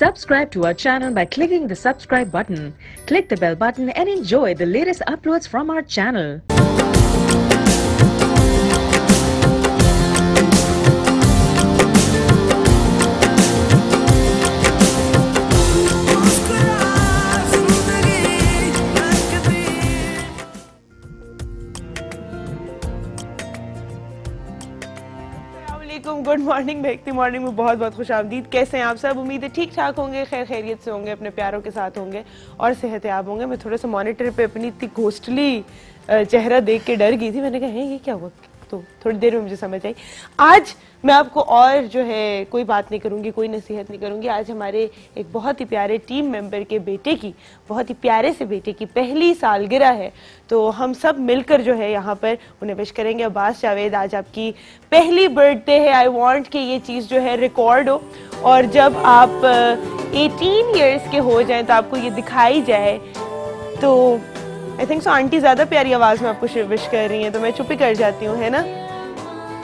Subscribe to our channel by clicking the subscribe button. Click the bell button and enjoy the latest uploads from our channel. Good morning. महकती morning में बहुत बहुत खुशामदीद। कैसे हैं आप सब? उम्मीद है ठीक ठाक होंगे, खैर खैरियत से होंगे, अपने प्यारों के साथ होंगे और सेहतयाब होंगे। मैं थोड़ा सा मॉनिटर पे अपनी इतनी घोस्टली चेहरा देख के डर गई थी। मैंने कहा ये क्या हुआ, तो थोड़ी देर में मुझे समझ आई। आज मैं आपको और जो है कोई बात नहीं करूंगी, कोई नसीहत नहीं करूंगी। आज हमारे एक बहुत ही प्यारे टीम मेंबर के बेटे की, बहुत ही प्यारे से बेटे की पहली सालगिरह है, तो हम सब मिलकर जो है यहाँ पर उन्हें विश करेंगे। अब्बास जावेद, आज आपकी पहली बर्थडे है। आई वांट कि ये चीज़ जो है रिकॉर्ड हो और जब आप 18 ईयर्स के हो जाएं तो आपको ये दिखाई जाए। तो आई थिंक सो आंटी ज़्यादा प्यारी आवाज़ में आपको विश कर रही हैं, तो मैं चुप ही कर जाती हूँ, है ना।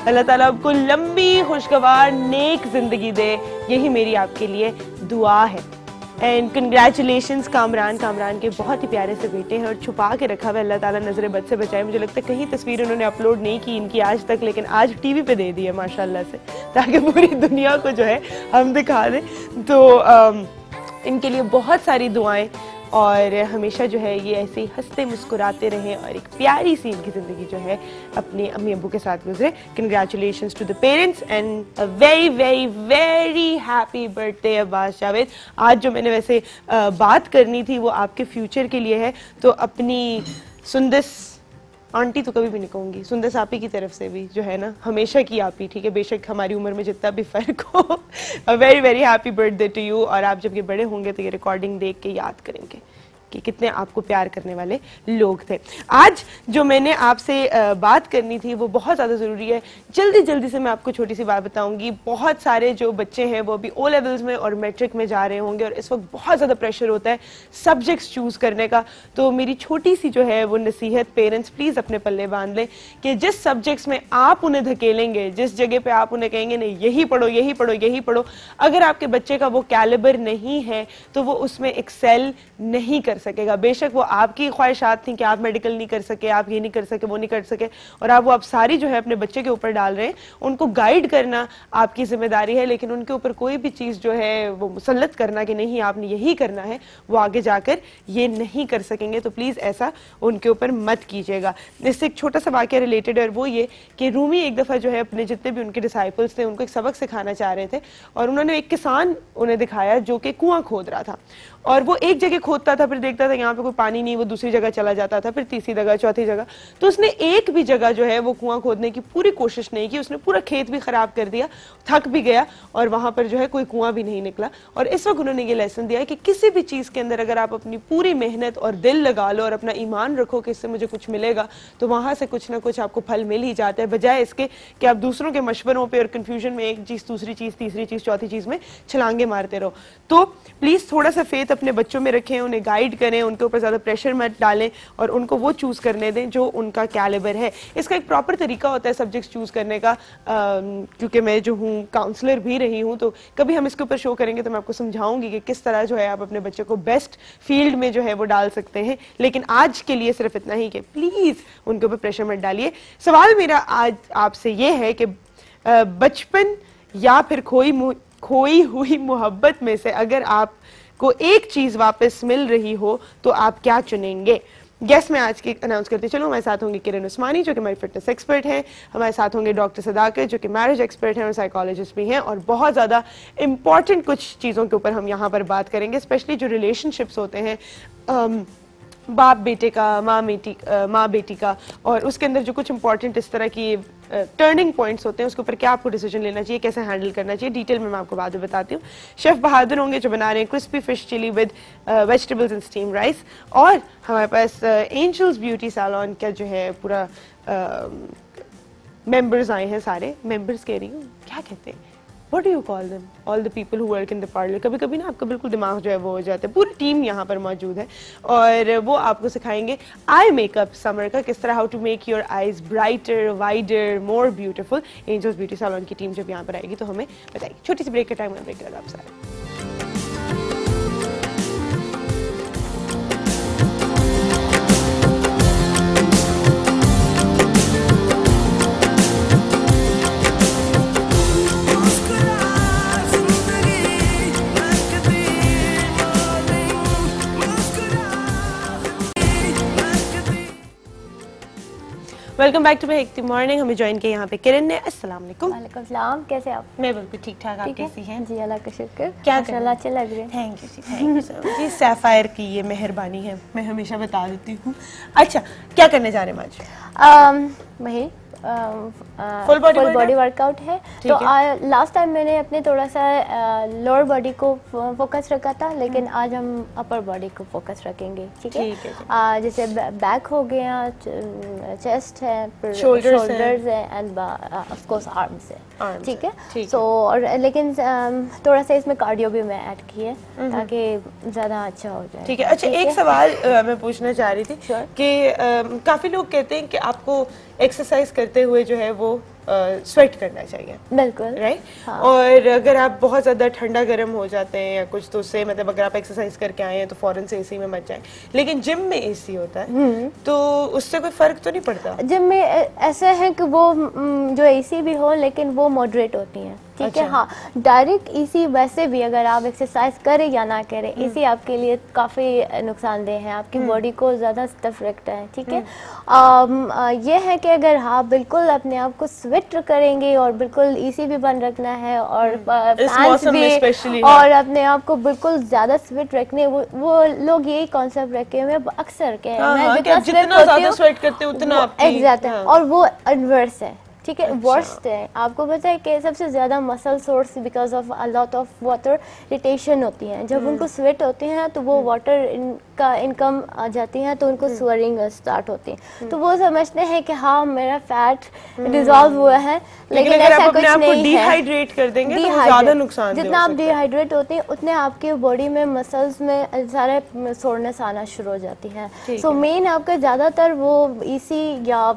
अल्लाह ताला आपको लंबी खुशगवार नेक जिंदगी दे, यही मेरी आपके लिए दुआ है। And congratulations Kamran. कामरान के बहुत ही प्यारे से बेटे हैं और छुपा के रखा हुआ। अल्लाह ताला नजर बद से बचाए। मुझे लगता है कहीं तस्वीर उन्होंने अपलोड नहीं की इनकी आज तक, लेकिन आज टीवी पे दे दी है माशाल्लाह से, ताकि पूरी दुनिया को जो है हम दिखा दें। तो इनके लिए बहुत सारी दुआएं और हमेशा जो है ये ऐसे ही हंसते मुस्कुराते रहें और एक प्यारी सी इनकी ज़िंदगी जो है अपने अम्मी अब्बू के साथ गुजरे। Congratulations to the parents and a very very very happy birthday Abbas Javed. आज जो मैंने वैसे बात करनी थी वो आपके फ्यूचर के लिए है, तो अपनी सुंदस आंटी तो कभी भी नहीं कहूँगी, सुंदस आपी की तरफ से भी जो है ना, हमेशा की आपी, ठीक है, बेशक हमारी उम्र में जितना भी फ़र्क हो। A very very happy birthday to you. और आप जब ये बड़े होंगे तो ये रिकॉर्डिंग देख के याद करेंगे कि कितने आपको प्यार करने वाले लोग थे। आज जो मैंने आपसे बात करनी थी वो बहुत ज़्यादा ज़रूरी है। जल्दी जल्दी से मैं आपको छोटी सी बात बताऊंगी। बहुत सारे जो बच्चे हैं वो अभी ओ लेवल्स में और मैट्रिक में जा रहे होंगे और इस वक्त बहुत ज़्यादा प्रेशर होता है सब्जेक्ट्स चूज़ करने का। तो मेरी छोटी सी जो है वो नसीहत, पेरेंट्स प्लीज़ अपने पल्ले बांध लें कि जिस सब्जेक्ट्स में आप उन्हें धकेलेंगे, जिस जगह पर आप उन्हें कहेंगे नहीं यही पढ़ो यही पढ़ो यही पढ़ो, अगर आपके बच्चे का वो कैलिबर नहीं है तो वो उसमें एक्सेल नहीं कर सकेगा। बेशक वो आपकी ख्वाहिशात थी कि आप मेडिकल नहीं कर सके, आप ये नहीं कर सके, वो नहीं कर सके, और आप सारी जो है अपने बच्चे के ऊपर डाल रहे हैं। उनको गाइड करना आपकी जिम्मेदारी है, लेकिन उनके ऊपर कोई भी चीज़ जो है वो मुसल्लत करना कि नहीं आपने यही करना है, वो आगे जाकर ये नहीं कर सकेंगे। तो प्लीज़ ऐसा उनके ऊपर मत कीजिएगा। इससे एक छोटा सा वाक़या रिलेटेड है, और वो ये कि रूमी एक दफ़ा जो है अपने जितने भी उनके डिसाइपल्स थे उनको एक सबक सिखाना चाह रहे थे, और उन्होंने एक किसान उन्हें दिखाया जो कि कुआं खोद रहा था। और वो एक जगह खोदता था, फिर देखता था यहाँ पे कोई पानी नहीं, वो दूसरी जगह चला जाता था, फिर तीसरी जगह, चौथी जगह। तो उसने एक भी जगह जो है वो कुआं खोदने की पूरी कोशिश नहीं की। उसने पूरा खेत भी खराब कर दिया, थक भी गया, और वहां पर जो है कोई कुआं भी नहीं निकला। और इस वक्त उन्होंने ये लेसन दिया कि किसी भी चीज के अंदर अगर आप अपनी पूरी मेहनत और दिल लगा लो और अपना ईमान रखो कि इससे मुझे कुछ मिलेगा, तो वहां से कुछ ना कुछ आपको फल मिल ही जाता है, बजाय इसके कि आप दूसरों के मशवरों पर और कंफ्यूजन में एक चीज, दूसरी चीज, तीसरी चीज, चौथी चीज में छलांगे मारते रहो। तो प्लीज थोड़ा सा फेथ अपने बच्चों में रखें, उन्हें गाइड करें, उनके ऊपर ज्यादा प्रेशर मत डालें और उनको वो चूज करने दें जो उनका कैलिबर है। इसका एक प्रॉपर तरीका होता है सब्जेक्ट्स चूज करने का, क्योंकि मैं जो हूँ काउंसलर भी रही हूँ, तो कभी हम इसके ऊपर शो करेंगे तो मैं आपको समझाऊंगी कि किस तरह जो है आप अपने बच्चे को बेस्ट फील्ड में जो है वो डाल सकते हैं। लेकिन आज के लिए सिर्फ इतना ही कि प्लीज उनके ऊपर प्रेशर मत डालिए। सवाल मेरा आज आपसे ये है कि बचपन या फिर खोई हुई मोहब्बत में से अगर आपको एक चीज वापस मिल रही हो तो आप क्या चुनेंगे? गेस्ट मैं आज की अनाउंस करती चलूँ। हमारे साथ होंगे किरण उस्मानी जो कि हमारी फिटनेस एक्सपर्ट हैं, हमारे साथ होंगे डॉक्टर सदाकत जो कि मैरिज एक्सपर्ट हैं और साइकोलॉजिस्ट भी हैं, और बहुत ज़्यादा इंपॉर्टेंट कुछ चीज़ों के ऊपर हम यहाँ पर बात करेंगे, स्पेशली जो रिलेशनशिप्स होते हैं बाप बेटे का, माँ बेटी का, और उसके अंदर जो कुछ इंपॉर्टेंट इस तरह की टर्निंग पॉइंट्स होते हैं उसके ऊपर क्या आपको डिसीजन लेना चाहिए, कैसे हैंडल करना चाहिए, डिटेल में मैं आपको बाद में बताती हूँ। शेफ बहादुर होंगे जो बना रहे हैं crispy fish chilli with vegetables and steam rice, और हमारे पास एंजल्स ब्यूटी सैलून का जो है पूरा मेंबर्स आए हैं। सारे मेंबर्स कह रही हूँ, क्या कहते हैं, What do you call them? All the people who work in the parlor. कभी कभी ना आपका बिल्कुल दिमाग जो है वो हो जाता है। पूरी टीम यहाँ पर मौजूद है और वो आपको सिखाएंगे आई मेकअप समर का, किस तरह how to make your eyes brighter, wider, more beautiful. Angels beauty salon की टीम जब यहाँ पर आएगी तो हमें बताइए। छोटी सी ब्रेक का टाइम, ब्रेक कर आप सारे। वेलकम बैक टू बेहकती मॉर्निंग। हमें ज्वाइन किया यहाँ पे किरण ने। अस्सलाम वालेकुम। वालेकुम सलाम, कैसे आप? मैं बिल्कुल ठीक ठाक, आप कैसी हैं? जी अल्लाह का शुक्र, क्या माशाल्लाह अच्छे लग रहे हैं। Thank you ji, thank you so much ji. Sapphire की ये मेहरबानी है, मैं हमेशा बता देती हूँ। अच्छा, क्या करने जा रहे हैं आज? वही फुल बॉडी वर्कआउट है। तो लास्ट टाइम मैंने अपने थोड़ा सा लोअर बॉडी को फोकस रखा था, लेकिन आज हम अपर बॉडी को फोकस रखेंगे। ठीक है, जैसे बैक हो गया, चेस्ट है, शोल्डर्स है एंड ऑफ कोर्स आर्म्स है। ठीक है, सो और लेकिन थोड़ा सा इसमें कार्डियो भी मैं ऐड की है ताकि ज़्यादा अच्छा हो जाए। ठीक है। अच्छा, एक सवाल मैं पूछना चाह रही थी कि काफ़ी लोग कहते हैं कि आपको एक्सरसाइज करते हुए जो है वो स्वेट करना चाहिए। बिल्कुल राइट। हाँ। और अगर आप बहुत ज़्यादा ठंडा गर्म हो जाते हैं या कुछ, तो उससे मतलब अगर आप एक्सरसाइज करके आए हैं तो फौरन से एसी में मत जाएं। लेकिन जिम में एसी होता है तो उससे कोई फर्क तो नहीं पड़ता? जिम में ऐसा है कि वो जो एसी भी हो लेकिन वो मॉडरेट होती हैं। ठीक अच्छा। है, हाँ, डायरेक्ट एसी वैसे भी अगर आप एक्सरसाइज करें या ना करें, एसी आपके लिए काफ़ी नुकसानदेह है, आपकी बॉडी को ज़्यादा स्टफ रखता है। ठीक है, ये है कि अगर आप बिल्कुल अपने आप को स्वेट करेंगे और बिल्कुल एसी भी बंद रखना है और फैंस भी, और अपने आप को बिल्कुल ज़्यादा स्वेट रखने, वो लोग यही कॉन्सेप्ट रखे हुए अक्सर के, मैं जितना ज़्यादा स्वेट करते हैं उतना एग्जैक्ट, और वो एडवर्स है। ठीक है, वर्स्ट है। आपको पता है कि सबसे ज़्यादा muscle source because of a lot of water retention होती है। जब उनको स्वेट होते हैं तो वो वाटर का इनकम आ जाती है तो उनको स्वेलिंग स्टार्ट होती है। तो वो समझते हैं कि हाँ मेरा फैट डिजॉल्व हुआ है, लेकिन ऐसा कुछ नहीं है। डिहाइड्रेट कर देंगे तो ज़्यादा नुकसान। जितना आप डिहाइड्रेट होते हैं उतने आपके बॉडी में मसल्स में सारे सोरनेस आना शुरू हो जाती है। सो मेन आपका ज़्यादातर वो एसी या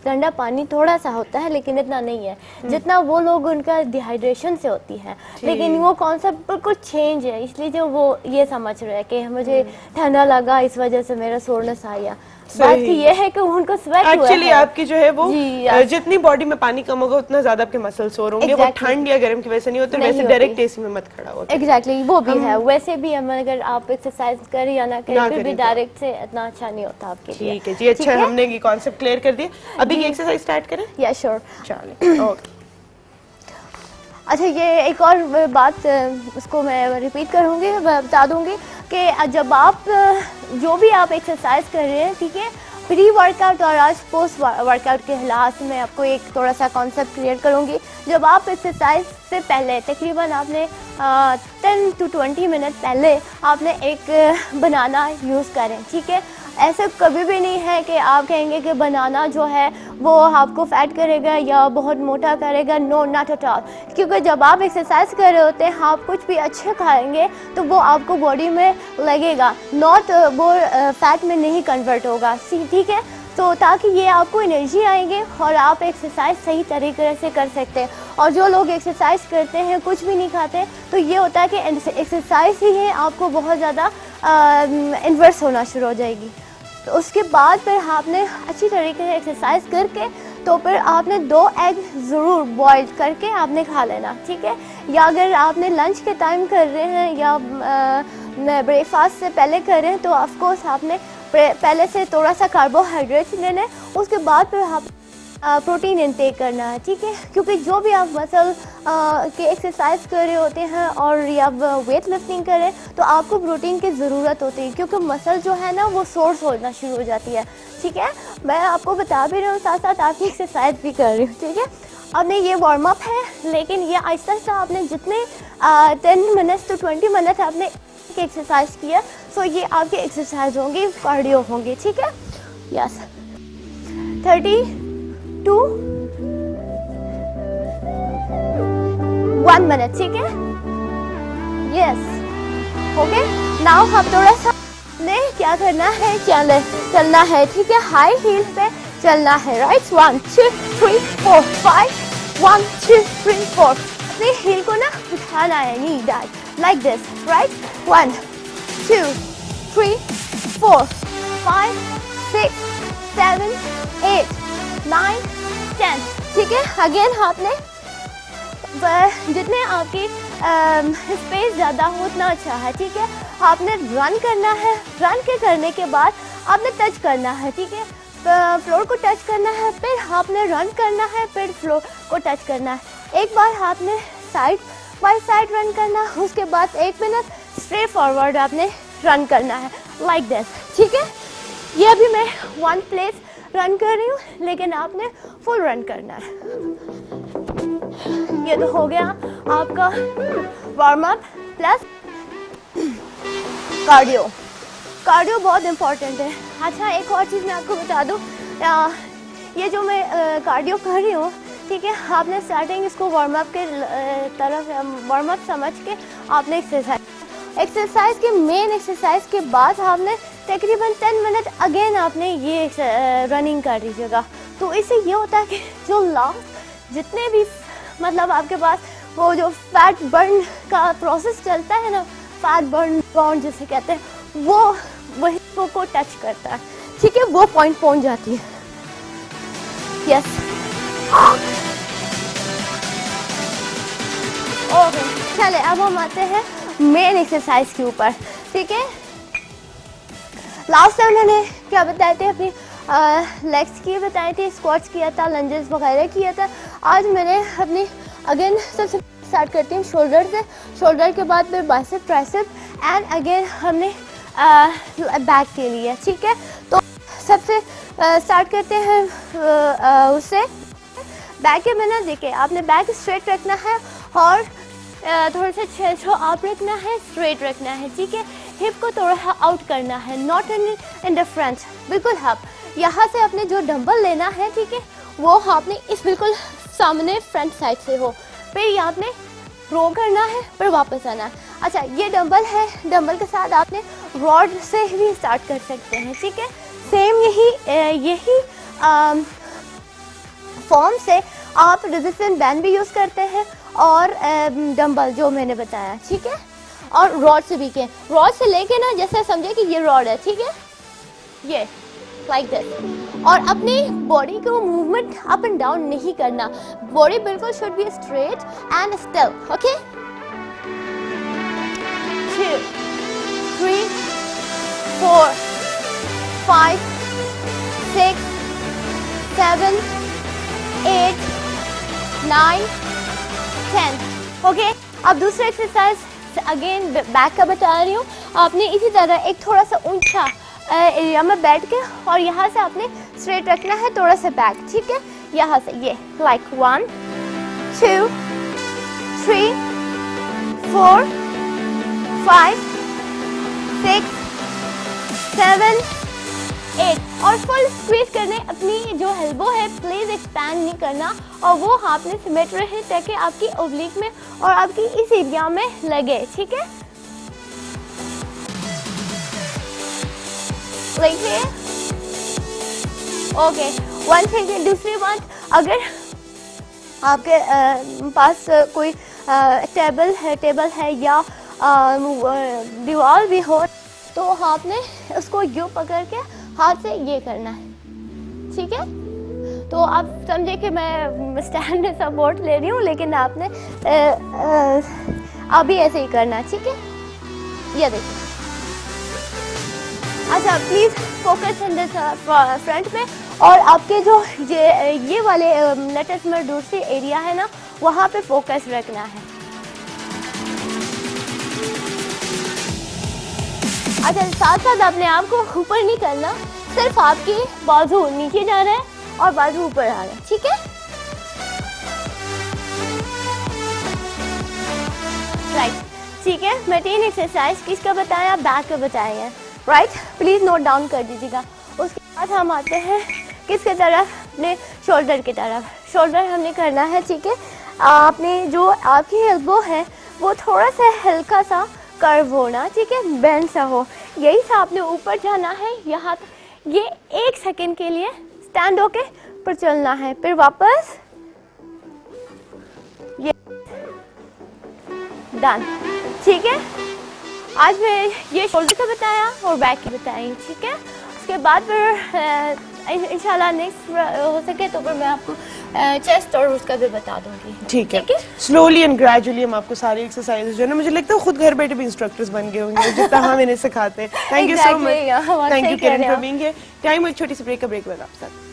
ठंडा पानी थोड़ा सा होता है, लेकिन इतना नहीं है जितना वो लोग उनका डिहाइड्रेशन से होती है। लेकिन वो कॉन्सेप्ट बिल्कुल चेंज है, इसलिए जो वो ये समझ रहे हैं कि मुझे ठंडा लगा इस वजह से मेरा सोरनेस आया। बात ये है कि उनको स्वेट हुआ है। एक्चुअली आपकी जो है वो जितनी बॉडी में पानी कम होगा उतना ज्यादा आपके मसल सोर होंगे। वो ठंड या गर्म की वजह से नहीं होते, वैसे डायरेक्ट एसी में मत खड़ा होते। एग्जैक्टली, वो भी है। वैसे भी हम अगर आप एक्सरसाइज करें या ना करें फिर भी डायरेक्ट से इतना अच्छा नहीं होता आपके लिए। ठीक है जी, अच्छा हमने ये कॉन्सेप्ट क्लियर कर दिया। अभी ये एक्सरसाइज स्टार्ट करें? या श्योर, चलिए। ओके। अच्छा, ये एक और बात उसको मैं रिपीट करूँगी, बता दूँगी कि जब आप जो भी आप एक्सरसाइज कर रहे हैं, ठीक है, प्री वर्कआउट और आज पोस्ट वर्कआउट के लिहाज से मैं आपको एक थोड़ा सा कॉन्सेप्ट क्लियर करूँगी। जब आप एक्सरसाइज से पहले तकरीबन आपने 10 to 20 मिनट पहले आपने एक बनाना यूज़ करें। ठीक है, ऐसा कभी भी नहीं है कि आप कहेंगे कि बनाना जो है वो आपको फैट करेगा या बहुत मोटा करेगा। No, not at all. क्योंकि जब आप एक्सरसाइज कर रहे होते हैं, आप कुछ भी अच्छे खाएंगे तो वो आपको बॉडी में लगेगा, नॉट वो फैट में नहीं कन्वर्ट होगा। ठीक है, तो ताकि ये आपको एनर्जी आएंगे और आप एक्सरसाइज सही तरीके से कर सकते हैं। और जो लोग एक्सरसाइज करते हैं कुछ भी नहीं खाते, तो ये होता है कि एक्सरसाइज ही है आपको बहुत ज़्यादा इन्वर्स होना शुरू हो जाएगी। तो उसके बाद फिर आपने अच्छी तरीके से एक्सरसाइज करके तो फिर आपने 2 एग ज़रूर बॉयल करके आपने खा लेना। ठीक है, या अगर आपने लंच के टाइम कर रहे हैं या ब्रेकफास्ट से पहले कर रहे हैं तो ऑफकोर्स आपने पहले से थोड़ा सा कार्बोहाइड्रेट्स लेना है, उसके बाद फिर आप प्रोटीन इनटेक करना है। ठीक है, क्योंकि जो भी आप मसल के एक्सरसाइज कर रहे होते हैं और या वेट लिफ्टिंग कर रहे हैं तो आपको प्रोटीन की ज़रूरत होती है, क्योंकि मसल जो है ना वो सोर्स होना शुरू हो जाती है। ठीक है, मैं आपको बता भी रही हूँ, साथ साथ आपकी एक्सरसाइज भी कर रही हूँ। ठीक है, आपने ये वार्म अप है, लेकिन ये आहिस्ता आहिस्ता आपने जितने 10 मिनट्स to 20 मिनट आपने एक्सरसाइज किया, सो ये आपके एक्सरसाइज होंगे, कार्डियो होंगे। ठीक है, यस, 32 1 मिनट। ठीक है, यस, ओके। नाउ हम थोड़ा सा ने क्या करना है, चलना है। ठीक है, हाई हील पे चलना है। राइट, 1 2 3 4 5 1 2 3 4। अपने हील को ना उठाना है, knee down like this, right? 1 2 3 4 5 6 7 8 9 10। ठीक है, अगेन आपने जितने आपकी स्पेस ज़्यादा हो उतना अच्छा है। ठीक है, आपने रन करना है, रन के करने के बाद आपने टच करना है। ठीक है, फ्लोर को टच करना है, फिर आपने रन करना है, फिर फ्लोर को टच करना है। एक बार आपने साइड बाय साइड रन करना, उसके बाद 1 मिनट स्ट्रेट फॉरवर्ड आपने रन करना है लाइक दिस, ठीक है। ये अभी मैं 1 प्लेस रन कर रही हूँ, लेकिन आपने फुल रन करना है। ये तो हो गया आपका warm up plus cardio. Cardio बहुत इम्पोर्टेंट है। अच्छा, एक और चीज़ मैं आपको बता दूँ, ये जो मैं कार्डियो कर रही हूँ, ठीक है, आपने स्टार्टिंग इसको वार्म अप के तरफ वार्म अप समझ के आपने एक्सरसाइज के मेन एक्सरसाइज के बाद आपने तकरीबन 10 मिनट अगेन आपने ये रनिंग कर दीजिएगा। तो इससे ये होता है कि जो लास्ट जितने भी मतलब आपके पास वो जो फैट बर्न का प्रोसेस चलता है ना, फैट बर्न जिसे कहते हैं, वो वही को टच करता है, ठीक है, वो पॉइंट पहुंच जाती है। यस, ओके, चले अब हम आते हैं मेन एक्सरसाइज के ऊपर, ठीक है। लास्ट टाइम मैंने क्या बताए थे, अपनी लेग्स की बताए थे, स्क्वाट्स किया था, लंजेस वगैरह किया था। आज मैंने अपनी अगेन सबसे स्टार्ट करती हूँ शोल्डर से, शोल्डर के बाद फिर बाइसेप, ट्राइसेप एंड अगेन हमने बैक के लिए, ठीक है। तो सबसे स्टार्ट करते हैं उससे बैक के बिना। देखिए, आपने बैक स्ट्रेट रखना है और थोड़ा सा चेस्ट को अप रखना है, स्ट्रेट रखना है, ठीक है। हिप को थोड़ा आउट करना है, नॉट इन द फ्रंट, बिल्कुल हप। यहाँ से आपने जो डंबल लेना है, ठीक है, वो आपने इस बिल्कुल सामने फ्रंट साइड से हो, फिर ये आपने रो करना है, फिर वापस आना है। अच्छा, ये डंबल है, डंबल के साथ आपने रॉड से भी स्टार्ट कर सकते हैं, ठीक है। सेम यही फॉर्म से आप रेजिस्टेंस बैंड भी यूज़ करते हैं और डंबल जो मैंने बताया, ठीक है। और रॉड से भी के, रॉड से लेके ना जैसे समझे कि ये रॉड है, ठीक है, ये लाइक दिस। और अपनी बॉडी को मूवमेंट अप एंड डाउन नहीं करना, बॉडी बिल्कुल should be straight and still, okay. 2 3 4 5 6 7 8 9 10, okay. अब दूसरा एक्सरसाइज अगेन बैक का बता रही हूँ। आपने इसी तरह एक थोड़ा सा ऊंचा एरिया में बैठ के और यहाँ से आपने स्ट्रेट रखना है, थोड़ा सा बैक, ठीक है। यहाँ से ये लाइक 1 2 3 4 5 6 7 8 और फुल स्क्वीज करने। अपनी जो एल्बो है प्लीज एक्सपैंड नहीं करना और वो आपने सिमेट रहे ताकि आपकी ओब्लिक में और आपकी इस एरिया में लगे, ठीक है। Okay, one thing. दूसरी बात, अगर आपके पास कोई टेबल है या दीवार भी हो तो आपने उसको यूं पकड़ के हाथ से ये करना है, ठीक है। तो आप समझे कि मैं स्टैंड में सपोर्ट ले रही हूँ, लेकिन आपने अभी ऐसे ही करना है, ठीक है। ये देखिए। अच्छा, please focus in this front में और आपके जो ये वाले लेटेस्ट में दूसरी एरिया है ना, वहाँ पे फोकस रखना है। अच्छा, साथ साथ अपने आप को ऊपर नहीं करना, सिर्फ आपकी बाजू नीचे जा रहा है और बाजू ऊपर आ रहा है, ठीक है। राइट, ठीक है। मैं 3 एक्सरसाइज किसका बताया, बैक का बताया है, राइट। प्लीज नोट डाउन कर दीजिएगा। उसके बाद हम आते हैं किसके तरफ, अपने शोल्डर की तरफ। शोल्डर हमने करना है, ठीक है। आपने जो आपकी एल्बो है वो थोड़ा सा हल्का सा कर्व होना, ठीक है, बेंड सा हो, यही से आपने ऊपर जाना है। यहाँ ये 1 सेकेंड के लिए स्टैंड होके पर चलना है, फिर वापस ये डन, ठीक है। आज मैं ये शोल्डर का बताया और बैक की बताई, ठीक है। उसके बाद फिर इंशाल्लाह नेक्स्ट हो सके तो फिर मैं आपको चेस्ट और उसका भी बता दूंगी। ठीक है, स्लोली एंड ग्रेजुअली हम आपको सारी एक्सरसाइजेज जो है ना, मुझे लगता है खुद घर बैठे भी इंस्ट्रक्टर्स बन गए होंगे जितना हम इन्हें सिखाते हैं। Thank you so much, thank you Kiran for being here. Time एक छोटी सी ब्रेक का, ब्रेक बाद आपके साथ।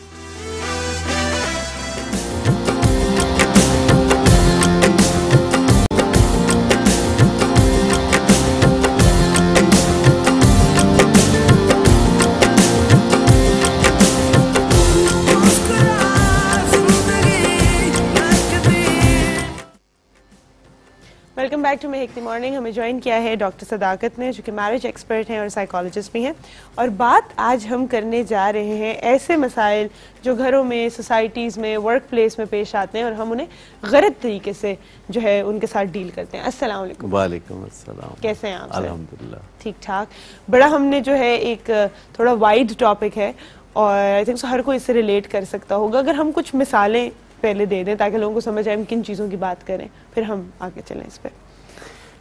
वेलकम बैक टू मेहकती मॉर्निंग। हमें ज्वाइन किया है डॉक्टर सदाकत ने, जो कि मैरिज एक्सपर्ट हैं और साइकोलॉजिस्ट भी हैं। और बात आज हम करने जा रहे हैं ऐसे मसाइल जो घरों में, सोसाइटीज़ में, वर्क प्लेस में पेश आते हैं और हम उन्हें गलत तरीके से जो है उनके साथ डील करते हैं। अस्सलाम वालेकुम। वालेकुम अस्सलाम। कैसे हैं आप? अल्हम्दुलिल्लाह ठीक ठाक। बड़ा हमने जो है एक थोड़ा वाइड टॉपिक है और आई थिंक हर कोई इससे रिलेट कर सकता होगा। अगर हम कुछ मिसालें पहले दे दें ताकि लोगों को समझ आए हम किन चीज़ों की बात करें, फिर हम आगे चलें इस पर।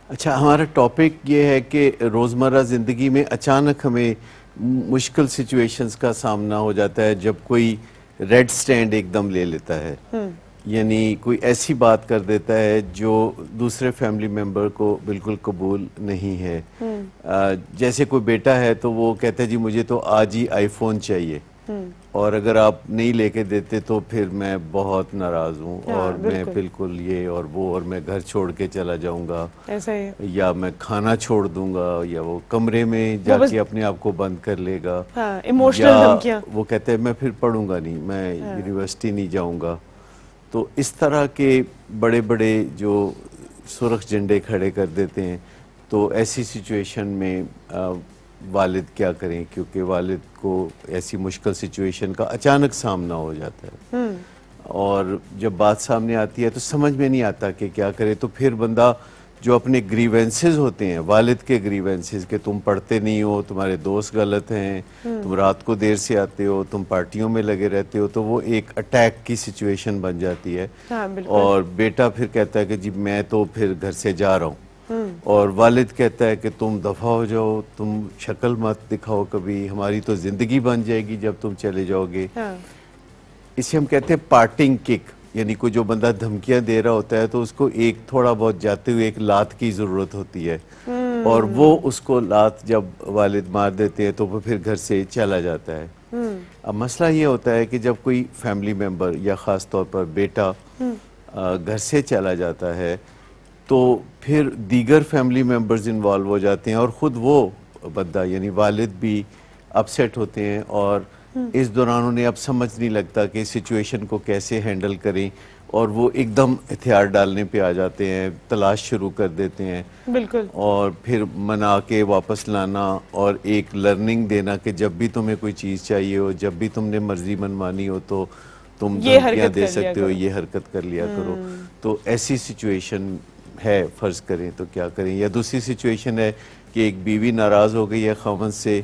अच्छा, हमारा टॉपिक ये है कि रोज़मर्रा ज़िंदगी में अचानक हमें मुश्किल सिचुएशंस का सामना हो जाता है जब कोई रेड स्टैंड एकदम ले लेता है, यानी कोई ऐसी बात कर देता है जो दूसरे फैमिली मेंबर को बिल्कुल कबूल नहीं है। जैसे कोई बेटा है तो वो कहता है जी मुझे तो आज ही आईफोन चाहिए, और अगर आप नहीं लेके देते तो फिर मैं बहुत नाराज हूँ और मैं बिल्कुल ये और वो, और मैं घर छोड़ के चला जाऊंगा, ऐसा ही, या मैं खाना छोड़ दूंगा, या वो कमरे में जाके अपने आप को बंद कर लेगा। इमोशनल धमकियां। वो कहते हैं मैं फिर पढ़ूंगा नहीं, मैं यूनिवर्सिटी नहीं जाऊंगा। तो इस तरह के बड़े बड़े जो सुर्ख झंडे खड़े कर देते हैं। तो ऐसी सिचुएशन में वालिद क्या करें, क्योंकि वालिद को ऐसी मुश्किल सिचुएशन का अचानक सामना हो जाता है और जब बात सामने आती है तो समझ में नहीं आता कि क्या करे। तो फिर बंदा जो अपने ग्रीवेंसेस होते हैं, वालिद के ग्रीवेंसेस, कि तुम पढ़ते नहीं हो, तुम्हारे दोस्त गलत हैं, तुम रात को देर से आते हो, तुम पार्टियों में लगे रहते हो, तो वो एक अटैक की सिचुएशन बन जाती है। और बेटा फिर कहता है कि जी मैं तो फिर घर से जा रहा हूँ, और वालिद कहता है कि तुम दफा हो जाओ, तुम शक्ल मत दिखाओ कभी, हमारी तो जिंदगी बन जाएगी जब तुम चले जाओगे। इसे हम कहते हैं पार्टिंग किक, यानी कोई जो बंदा धमकियां दे रहा होता है तो उसको एक थोड़ा बहुत जाते हुए एक लात की जरूरत होती है, और वो उसको लात जब वालिद मार देते हैं तो वो फिर घर से चला जाता है। अब मसला ये होता है कि जब कोई फैमिली मेंबर या ख़ास तौर पर बेटा घर से चला जाता है तो फिर दीगर फैमिली मेंबर्स इन्वॉल्व हो जाते हैं और ख़ुद वो बंदा यानी वालिद भी अपसेट होते हैं, और इस दौरान उन्हें अब समझ नहीं लगता कि सिचुएशन को कैसे हैंडल करें, और वो एकदम हथियार डालने पे आ जाते हैं, तलाश शुरू कर देते हैं। बिल्कुल। और फिर मना के वापस लाना और एक लर्निंग देना कि जब भी तुम्हें कोई चीज़ चाहिए हो, जब भी तुमने मर्जी मनमानी हो तो तुम धमकियां दे सकते हो, ये हरकत कर लिया करो। तो ऐसी सिचुएशन है, फ़र्ज़ करें तो क्या करें। या दूसरी सिचुएशन है कि एक बीवी नाराज़ हो गई है खामद से,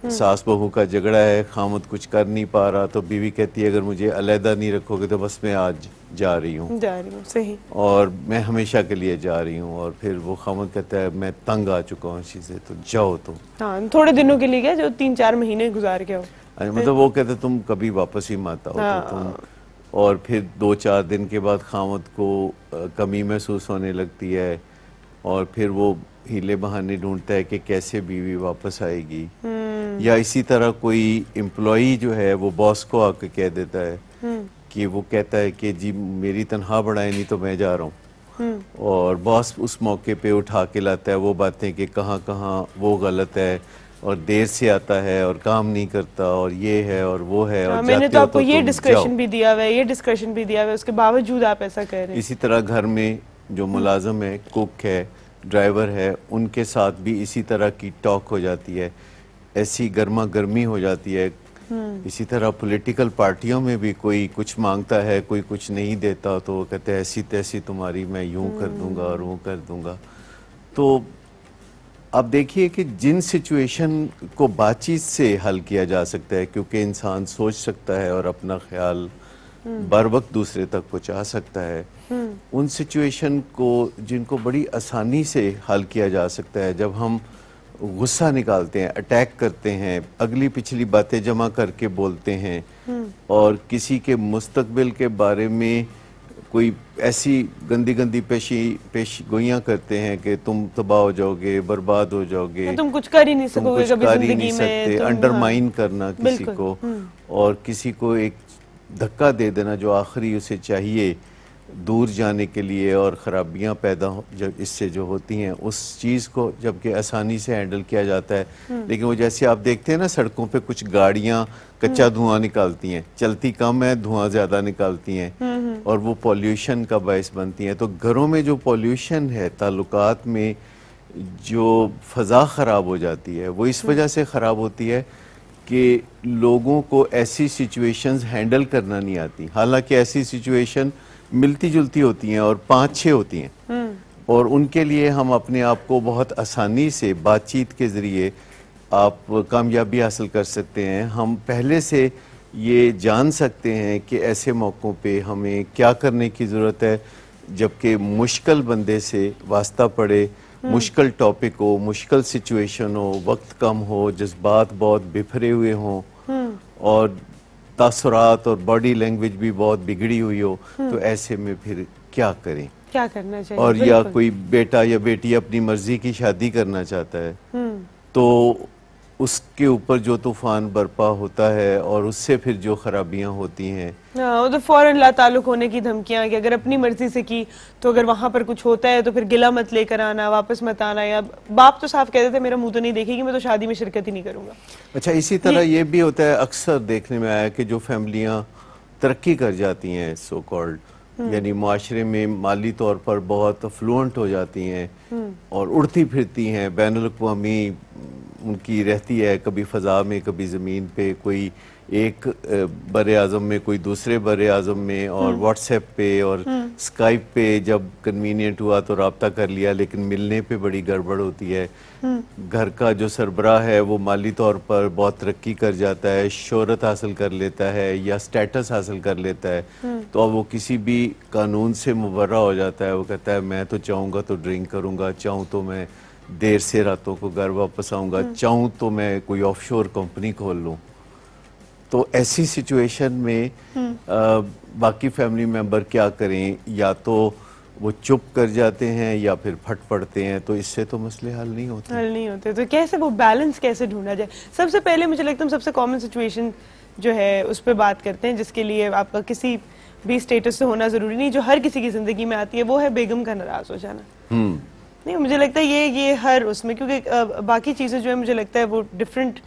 सास बहू का झगड़ा है, खामद कुछ कर नहीं पा रहा, तो बीवी कहती है अगर मुझे अलहदा नहीं रखोगे तो बस मैं आज जा रही हूँ, सही, और मैं हमेशा के लिए जा रही हूँ। और फिर वो खामद कहता है मैं तंग आ चुका हूँ इसी से, तो जाओ तुम। हाँ, थोड़े दिनों के लिए गया, जो 3-4 महीने गुजार के हो। मतलब वो कहते तुम कभी वापस ही मत आओ। तो तुम, और फिर 2-4 दिन के बाद खामद को कमी महसूस होने लगती है, और फिर वो हीले बहाने ढूंढता है कि कैसे बीवी वापस आएगी। या इसी तरह कोई एम्प्लॉई जो है वो बॉस को आके कह देता है कि वो कहता है कि जी मेरी तनख्वाह बढ़ाए नहीं तो मैं जा रहा हूँ, और बॉस उस मौके पे उठा के लाता है वो बातें कि कहाँ कहाँ वो गलत है, और देर से आता है और काम नहीं करता, और ये है और वो है। और मैंने तो आपको ये डिस्कशन भी दिया हुआ है, ये डिस्कशन भी दिया हुआ है, उसके बावजूद आप ऐसा कह रहे हैं। इसी तरह घर में जो मुलाजिम है, कुक है, ड्राइवर है, उनके साथ भी इसी तरह की टॉक हो जाती है, ऐसी गर्मा गर्मी हो जाती है। इसी तरह पॉलिटिकल पार्टियों में भी कोई कुछ मांगता है, कोई कुछ नहीं देता, तो वो कहते हैं ऐसी तैसी तुम्हारी मैं यूं कर दूंगा और वो कर दूंगा। तो आप देखिए कि जिन सिचुएशन को बातचीत से हल किया जा सकता है, क्योंकि इंसान सोच सकता है और अपना ख्याल बर वक्त दूसरे तक पहुंचा सकता है, उन सिचुएशन को जिनको बड़ी आसानी से हल किया जा सकता है, जब हम गुस्सा निकालते हैं, अटैक करते हैं, अगली पिछली बातें जमा करके बोलते हैं और किसी के मुस्तकबिल के बारे में कोई ऐसी गंदी गंदी पेशगोइयां करते हैं कि तुम तबाह हो जाओगे, बर्बाद हो जाओगे, तुम कुछ कर ही नहीं सकोगे कभी जिंदगी में, अंडरमाइन करना किसी को और किसी को एक धक्का दे देना जो आखिरी उसे चाहिए दूर जाने के लिए और ख़राबियाँ पैदा जब इससे जो होती हैं उस चीज़ को जबकि आसानी से हैंडल किया जाता है। लेकिन वो जैसे आप देखते हैं ना सड़कों पे कुछ गाड़ियाँ कच्चा धुआं निकालती हैं, चलती कम है, धुआं ज़्यादा निकालती हैं और वो पॉल्यूशन का बायस बनती हैं। तो घरों में जो पॉल्यूशन है, ताल्लुकात में जो फ़ज़ा ख़राब हो जाती है वो इस वजह से ख़राब होती है कि लोगों को ऐसी सिचुएशंस हैंडल करना नहीं आती। हालांकि ऐसी सिचुएशन मिलती जुलती होती हैं और 5-6 होती हैं और उनके लिए हम अपने आप को बहुत आसानी से बातचीत के ज़रिए आप कामयाबी हासिल कर सकते हैं। हम पहले से ये जान सकते हैं कि ऐसे मौक़ों पे हमें क्या करने की ज़रूरत है जबकि मुश्किल बंदे से वास्ता पड़े, मुश्किल टॉपिक हो, मुश्किल सिचुएशन हो, वक्त कम हो, जज्बात बहुत बिखरे हुए हों और तासुरात और बॉडी लैंग्वेज भी बहुत बिगड़ी हुई हो। तो ऐसे में फिर क्या करें, क्या करना चाहिए? और या कोई बेटा या बेटी अपनी मर्जी की शादी करना चाहता है तो उसके ऊपर जो तूफान बरपा होता है और उससे फिर जो खराबियां होती हैं, वो तो फौरन ला ताल्लुक होने की धमकियां कि अगर अपनी मर्जी से की तो अगर वहां पर कुछ होता है तो फिर गिला मत लेकर आना, वापस मत आना। या बाप तो साफ कहते थे मेरा मुंह तो नहीं देखेगी, मैं तो शादी में शिरकत ही नहीं करूंगा। अच्छा, इसी तरह ये भी होता है, अक्सर देखने में आया कि जो फैमिलियां तरक्की कर जाती हैं सो कॉल्ड यानी मुआशरे में माली तौर पर बहुत फ्लुएंट हो जाती हैं और उड़ती फिरती हैं, बैनुल-अक़वामी उनकी रहती है, कभी फ़ज़ा में कभी ज़मीन पे, कोई एक बर आज़म में कोई दूसरे बर आज़म में और व्हाट्सएप पे और स्काइप पे जब कन्वीनियंट हुआ तो रब्ता कर लिया, लेकिन मिलने पे बड़ी गड़बड़ होती है। घर का जो सरबराह है वो माली तौर पर बहुत तरक्की कर जाता है, शोहरत हासिल कर लेता है या स्टेटस हासिल कर लेता है तो अब वो किसी भी कानून से मुबर्रा हो जाता है। वो कहता है मैं तो चाहूँगा तो ड्रिंक करूँगा, चाहूँ तो मैं देर से रातों को घर वापस आऊँगा, चाहूँ तो मैं कोई ऑफशोर कंपनी खोल लूँ। तो ऐसी सिचुएशन में बाकी फैमिली मेंबर क्या करें, या तो वो चुप कर जाते हैं या फिर फट पड़ते हैं, तो इससे तो मसले हल नहीं होते। तो कैसे वो बैलेंस कैसे ढूंढा जाए? सबसे पहले मुझे लगता है सबसे कॉमन सिचुएशन जो है उस पर बात करते हैं जिसके लिए आपका किसी भी स्टेटस से होना जरूरी नहीं, जो हर किसी की जिंदगी में आती है, वो है बेगम का नाराज हो जाना। नहीं, मुझे लगता है ये हर उसमें, क्योंकि बाकी चीज़ें जो है मुझे लगता है वो डिफरेंट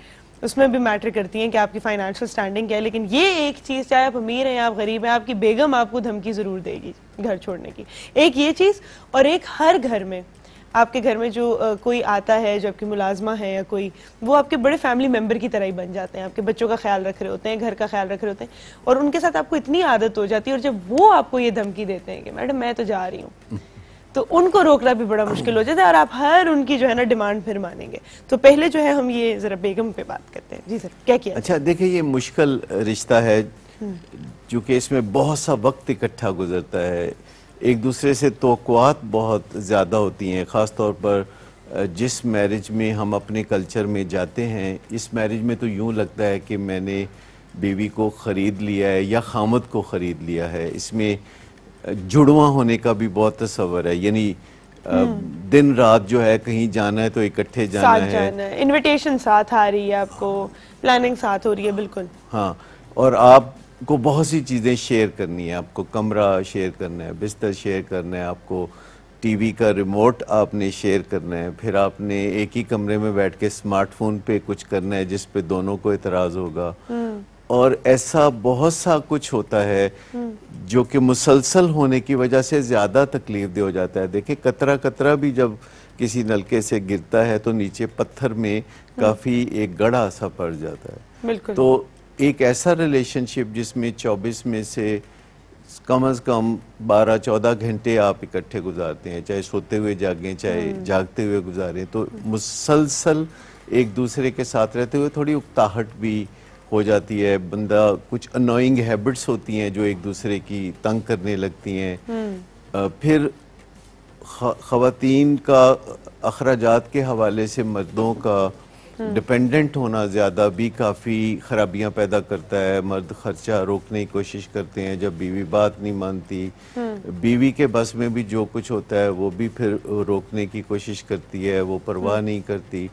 उसमें भी मैटर करती हैं कि आपकी फाइनेंशियल स्टैंडिंग क्या है, लेकिन ये एक चीज़, चाहे आप अमीर हैं या आप गरीब हैं, आपकी बेगम आपको धमकी ज़रूर देगी घर छोड़ने की। एक ये चीज़, और एक हर घर में, आपके घर में जो कोई आता है जो आपकी मुलाजमा है या कोई, वो आपके बड़े फैमिली मेम्बर की तरह ही बन जाते हैं, आपके बच्चों का ख्याल रख रहे होते हैं, घर का ख्याल रख रहे होते हैं और उनके साथ आपको इतनी आदत हो जाती है। और जब वो आपको ये धमकी देते हैं कि मैडम मैं तो जा रही हूँ, तो उनको रोकना भी बड़ा मुश्किल हो जाता है और आप हर उनकी जो है ना डिमांड फिर मानेंगे। तो पहले जो है हम ये जरा बेगम पे बात करते हैं। जी सर, क्या किया? अच्छा देखिए, ये मुश्किल रिश्ता है क्योंकि इसमें बहुत सा वक्त इकट्ठा गुजरता है, एक दूसरे से तवक्कुआत बहुत ज़्यादा होती हैं, ख़ास तौर पर जिस मैरिज में हम अपने कल्चर में जाते हैं। इस मैरिज में तो यूँ लगता है कि मैंने बीवी को ख़रीद लिया है या खामद को ख़रीद लिया है। इसमें जुड़वा होने का भी बहुत तस्वर है, यानी दिन रात जो है कहीं जाना है तो इकट्ठे जाना है, इनविटेशन साथ आ रही है, आपको प्लानिंग साथ हो रही है। बिल्कुल हाँ, और आपको बहुत सी चीज़ें शेयर करनी है, आपको कमरा शेयर करना है, बिस्तर शेयर करना है, आपको टीवी का रिमोट आपने शेयर करना है, फिर आपने एक ही कमरे में बैठ के स्मार्टफोन पे कुछ करना है जिस पे दोनों को एतराज़ होगा और ऐसा बहुत सा कुछ होता है जो कि मुसलसल होने की वजह से ज़्यादा तकलीफ दे हो जाता है। देखिए, कतरा कतरा भी जब किसी नलके से गिरता है तो नीचे पत्थर में काफ़ी एक गड़ा सा पड़ जाता है। बिल्कुल। तो एक ऐसा रिलेशनशिप जिसमें 24 में से कम से कम 12-14 घंटे आप इकट्ठे गुजारते हैं, चाहे सोते हुए जागें चाहे जागते हुए गुजारें, तो मुसलसल एक दूसरे के साथ रहते हुए थोड़ी उकताहट भी हो जाती है। बंदा कुछ अनोइंग हैबिट्स होती हैं जो एक दूसरे की तंग करने लगती हैं। फिर ख़वातीन का अखराजात के हवाले से मर्दों का डिपेंडेंट होना ज़्यादा भी काफ़ी ख़राबियाँ पैदा करता है। मर्द खर्चा रोकने की कोशिश करते हैं जब बीवी बात नहीं मानती, बीवी के बस में भी जो कुछ होता है वो भी फिर रोकने की कोशिश करती है, वो परवाह नहीं करती,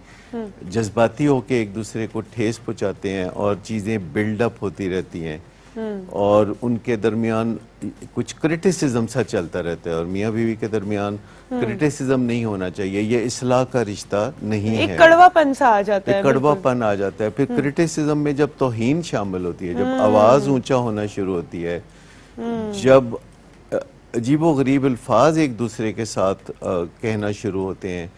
जज्बाती होके एक दूसरे को ठेस पहुँचाते हैं और चीज़ें बिल्डअप होती रहती हैं और उनके दरमियान कुछ क्रिटिसिज्म सा चलता रहता है और मियाँ बीवी के दरमियान क्रिटिसिज्म नहीं होना चाहिए। ये इस्लाह का रिश्ता नहीं है, एक कड़वापन सा आ जाता है, एक कड़वापन आ जाता है। फिर क्रिटिसिज्म में जब तौहीन शामिल होती है, जब आवाज ऊंचा होना शुरू होती है, जब अजीबो गरीब अल्फाज एक दूसरे के साथ कहना शुरू होते हैं,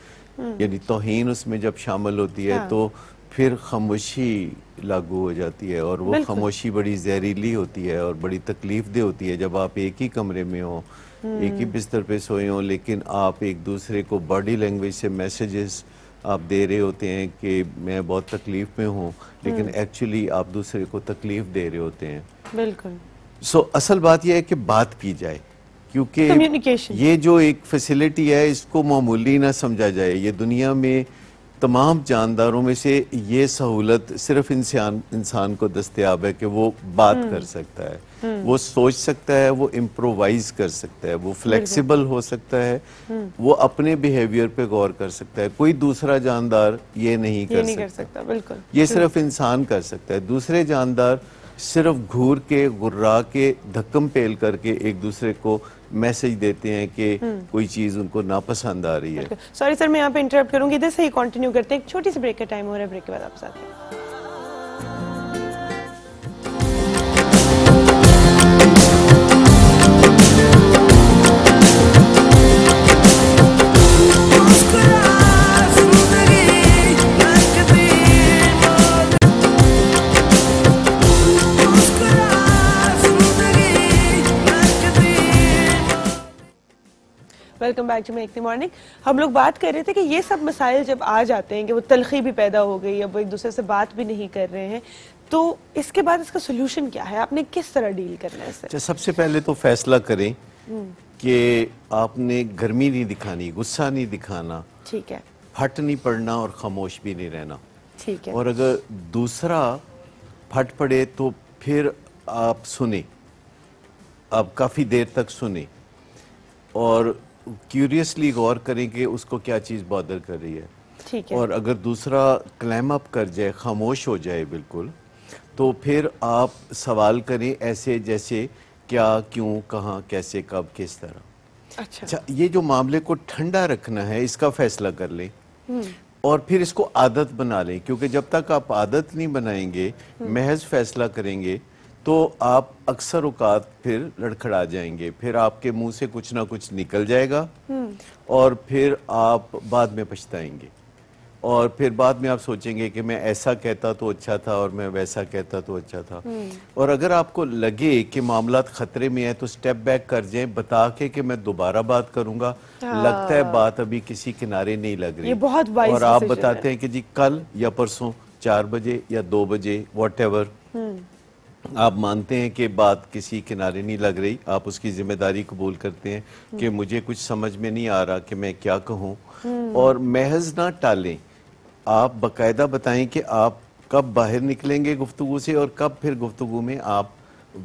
यानी तौहीन उसमें जब शामिल होती है तो फिर खामोशी लागू हो जाती है और वो खामोशी बड़ी जहरीली होती है और बड़ी तकलीफ दे होती है। जब आप एक ही कमरे में हो, एक ही बिस्तर पे सोए हो, लेकिन आप एक दूसरे को बॉडी लैंग्वेज से मैसेजेस आप दे रहे होते हैं कि मैं बहुत तकलीफ में हूँ, लेकिन एक्चुअली आप दूसरे को तकलीफ दे रहे होते हैं। बिल्कुल। असल बात यह है कि बात की जाए, क्योंकि ये जो एक फैसिलिटी है इसको मामूली ना समझा जाए। ये दुनिया में तमाम जानदारों में से ये सहूलत सिर्फ इंसान को दस्तयाब है कि वो बात कर सकता है, वो सोच सकता है, वो इम्प्रोवाइज कर सकता है, वो फ्लेक्सिबल हो सकता है, वो अपने बिहेवियर पे गौर कर सकता है। कोई दूसरा जानदार ये नहीं कर सकता। बिल्कुल, ये सिर्फ इंसान कर सकता है। दूसरे जानदार सिर्फ घूर के, गुर्रा के, धक्कम पेल करके एक दूसरे को मैसेज देते हैं कि कोई चीज उनको नापसंद आ रही है। सॉरी सर, मैं यहाँ पे इंटरप्ट करूंगी, इधर से ही कंटिन्यू करते हैं। एक छोटी सी ब्रेक का टाइम हो रहा है, ब्रेक के बाद आपसे आते हैं। Welcome back to make the morning. हम लोग बात कर रहे थे कि ये सब मसाइल जब आ जाते हैं कि वो तलखी भी पैदा हो गई, अब वो एक दूसरे से बात भी नहीं कर रहे हैं, तो इसके बाद इसका सोल्यूशन क्या है? आपने किस तरह डील करना है इससे? सबसे पहले तो फैसला करें कि आपने गर्मी नहीं दिखानी, गुस्सा नहीं दिखाना, ठीक है, फट नहीं पड़ना और खामोश भी नहीं रहना, ठीक है। और अगर दूसरा फट पड़े तो फिर आप सुने, आप काफी देर तक सुने और क्यूरियसली गौर करें कि उसको क्या चीज़ बॉदर कर रही है। ठीक है। और अगर दूसरा क्लैम अप कर जाए, खामोश हो जाए बिल्कुल, तो फिर आप सवाल करें ऐसे जैसे क्या, क्यों, कहाँ, कैसे, कब, किस तरह। अच्छा, ये जो मामले को ठंडा रखना है इसका फैसला कर लें और फिर इसको आदत बना लें, क्योंकि जब तक आप आदत नहीं बनाएंगे, महज फैसला करेंगे, तो आप अक्सर औकात फिर लड़खड़ा जाएंगे, फिर आपके मुंह से कुछ ना कुछ निकल जाएगा और फिर आप बाद में पछताएंगे और फिर बाद में आप सोचेंगे कि मैं ऐसा कहता तो अच्छा था और मैं वैसा कहता तो अच्छा था। और अगर आपको लगे कि मामला खतरे में है तो स्टेप बैक कर जाएं, बता के कि मैं दोबारा बात करूंगा, लगता है बात अभी किसी किनारे नहीं लग रही, ये बहुत वाइज और आप बताते हैं कि जी कल या परसों 4 बजे या 2 बजे व्हाटएवर, आप मानते हैं कि बात किसी किनारे नहीं लग रही, आप उसकी जिम्मेदारी कबूल करते हैं कि मुझे कुछ समझ में नहीं आ रहा कि मैं क्या कहूँ, और महज ना टालें, आप बकायदा बताएं कि आप कब बाहर निकलेंगे गुफ्तगू से और कब फिर गुफ्तगू में आप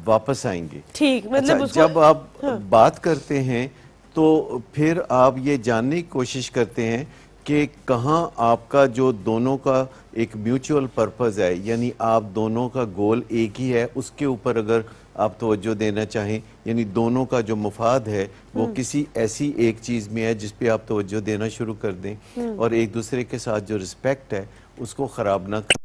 वापस आएंगे। ठीक, मतलब अच्छा, जब आप बात करते हैं तो फिर आप ये जानने की कोशिश करते हैं कि कहाँ आपका जो दोनों का एक म्यूचुअल पर्पस है, यानी आप दोनों का गोल एक ही है, उसके ऊपर अगर आप तवज्जो देना चाहें, यानी दोनों का जो मुफाद है वो किसी ऐसी एक चीज़ में है जिस पे आप तवज्जो देना शुरू कर दें और एक दूसरे के साथ जो रिस्पेक्ट है उसको ख़राब ना कर।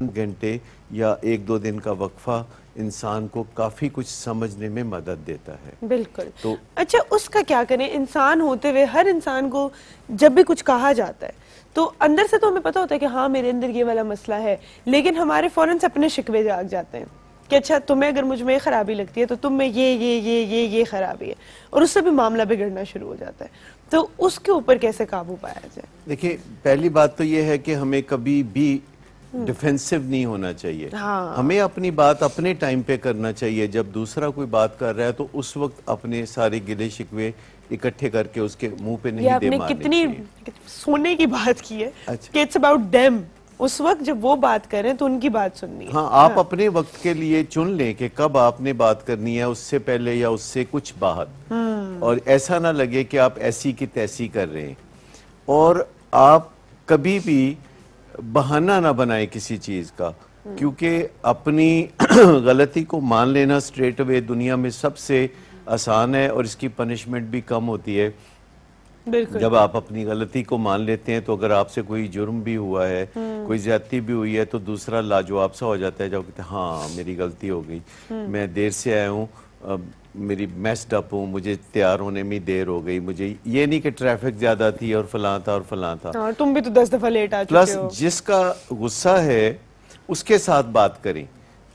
घंटे या 1-2 दिन का वक्फा इंसान को काफी कुछ समझने में मदद देता है। बिल्कुल। तो अच्छा, उसका क्या करें? इंसान होते हुए हर इंसान को जब भी कुछ कहा जाता है तो अंदर से तो हमें पता होता है कि हाँ मेरे अंदर ये वाला मसला है, लेकिन हमारे फौरन से अपने शिकवे जाग जाते हैं कि अच्छा तुम्हें अगर मुझ में खराबी लगती है तो तुम में ये खराबी है, और उससे भी मामला बिगड़ना शुरू हो जाता है। तो उसके ऊपर कैसे काबू पाया जाए? देखिए, पहली बात तो ये है कि हमें कभी भी डिफेंसिव नहीं होना चाहिए। हाँ। हमें अपनी बात अपने टाइम पे करना चाहिए। जब दूसरा कोई बात कर रहा है तो उस वक्त अपने सारे गिले शिकवे इकट्ठे करके उसके मुंह पे नहीं दे मारने कितनी सोने की बात की है कि इट्स अबाउट देम। उस वक्त जब वो बात करें तो उनकी बात सुननी है। हाँ, आप अपने वक्त के लिए चुन लें कि कब आपने बात करनी है, उससे पहले या उससे कुछ बाद। और ऐसा ना लगे कि आप ऐसी की तैसी कर रहे हैं। और आप कभी भी बहाना ना बनाए किसी चीज का, क्योंकि अपनी गलती को मान लेना स्ट्रेट अवे दुनिया में सबसे आसान है और इसकी पनिशमेंट भी कम होती है। जब आप अपनी गलती को मान लेते हैं तो अगर आपसे कोई जुर्म भी हुआ है, कोई ज्यादती भी हुई है, तो दूसरा लाजवाब सा हो जाता है। जब कहते हैं हाँ मेरी गलती हो गई, मैं देर से आया हूँ, मेरी मेस्ड अप हूँ, मुझे तैयार होने में देर हो गई, मुझे ये नहीं कि ट्रैफिक ज्यादा थी और फलां था और फलां था। हाँ, तुम भी तो 10 दफा लेट आ चुके प्लस हो। जिसका गुस्सा है उसके साथ बात करें,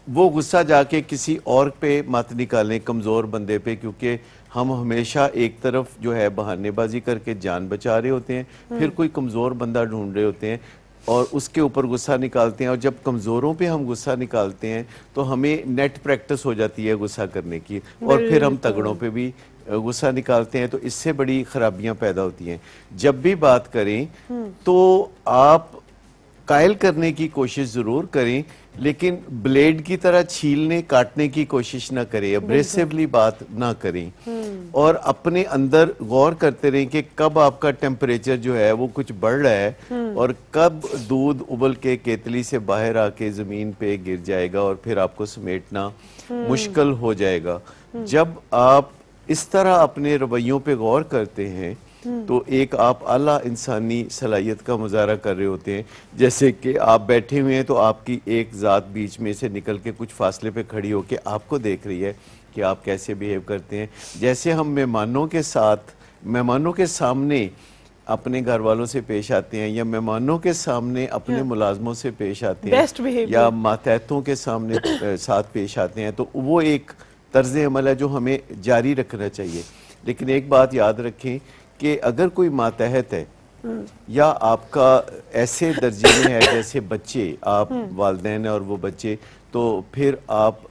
वो गुस्सा जाके किसी और पे मत निकालें, कमजोर बंदे पे, क्योंकि हम हमेशा एक तरफ जो है बहानेबाजी करके जान बचा रहे होते हैं, फिर कोई कमजोर बंदा ढूंढ रहे होते हैं और उसके ऊपर गुस्सा निकालते हैं। और जब कमजोरों पे हम गुस्सा निकालते हैं तो हमें नेट प्रैक्टिस हो जाती है गुस्सा करने की, और फिर हम तगड़ों पे भी गुस्सा निकालते हैं, तो इससे बड़ी खराबियां पैदा होती हैं। जब भी बात करें तो आप कायल करने की कोशिश जरूर करें, लेकिन ब्लेड की तरह छीलने काटने की कोशिश ना करें, अब्रेसिवली बात ना करें। और अपने अंदर गौर करते रहें कि कब आपका टेम्परेचर जो है वो कुछ बढ़ रहा है और कब दूध उबल के केतली से बाहर आके जमीन पे गिर जाएगा और फिर आपको समेटना मुश्किल हो जाएगा। जब आप इस तरह अपने रवैयों पे गौर करते हैं तो एक आप आला इंसानी सलाहियत का मुजाहरा कर रहे होते हैं। जैसे कि आप बैठे हुए हैं तो आपकी एक ज़ात बीच में से निकल के कुछ फासले पे खड़ी होकर आपको देख रही है कि आप कैसे बिहेव करते हैं। जैसे हम मेहमानों के साथ, मेहमानों के सामने अपने घर वालों से पेश आते हैं, या मेहमानों के सामने अपने मुलाजमों से पेश आते हैं, या मातहतों के सामने साथ पेश आते हैं, तो वो एक तर्ज अमल है जो हमें जारी रखना चाहिए। लेकिन एक बात याद रखें कि अगर कोई मातहत है या आपका ऐसे दर्जे में है जैसे बच्चे, आप वालिदैन हैं और वो बच्चे, तो फिर आप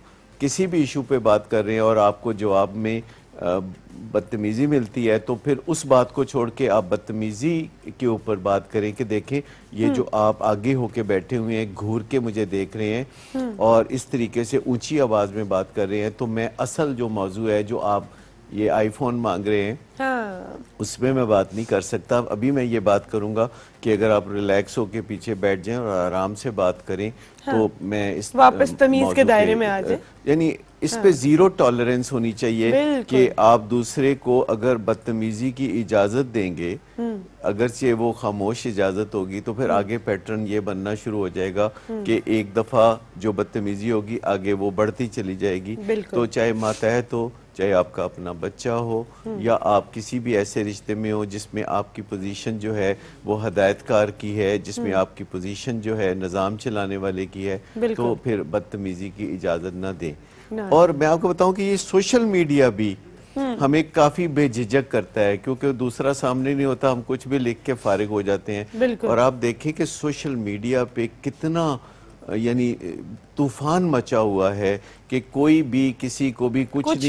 किसी भी इशू पे बात कर रहे हैं और आपको जवाब में बदतमीजी मिलती है, तो फिर उस बात को छोड़ के आप बदतमीजी के ऊपर बात करें कि देखें ये जो आप आगे होके बैठे हुए हैं, घूर के मुझे देख रहे हैं और इस तरीके से ऊंची आवाज में बात कर रहे हैं, तो मैं असल जो मौजू है, जो आप ये आईफोन मांग रहे हैं, हाँ। उसमें मैं बात नहीं कर सकता। अभी मैं ये बात करूंगा कि अगर आप रिलैक्स होके पीछे बैठ जाएं और आराम से बात करें, हाँ। तो मैं इस वापस तमीज के दायरे में आ जाए। यानी इस पे जीरो टॉलरेंस होनी चाहिए कि आप दूसरे को अगर बदतमीजी की इजाजत देंगे, अगरचे वो खामोश इजाजत होगी, तो फिर आगे पैटर्न ये बनना शुरू हो जाएगा कि एक दफा जो बदतमीजी होगी आगे वो बढ़ती चली जाएगी। तो चाहे मातहत हो, चाहे आपका अपना बच्चा हो, या आप किसी भी ऐसे रिश्ते में हो जिसमें आपकी पोजीशन जो है वो हदायतकार की है, जिसमें आपकी पोजीशन जो है निज़ाम चलाने वाले की है, तो फिर बदतमीजी की इजाजत ना दें। और मैं आपको बताऊं कि ये सोशल मीडिया भी हमें काफी बेझिझक करता है, क्योंकि दूसरा सामने नहीं होता, हम कुछ भी लिख के फारिग हो जाते हैं। और आप देखें कि सोशल मीडिया पे कितना यानी तूफान मचा हुआ है कि कोई भी किसी को भी कुछ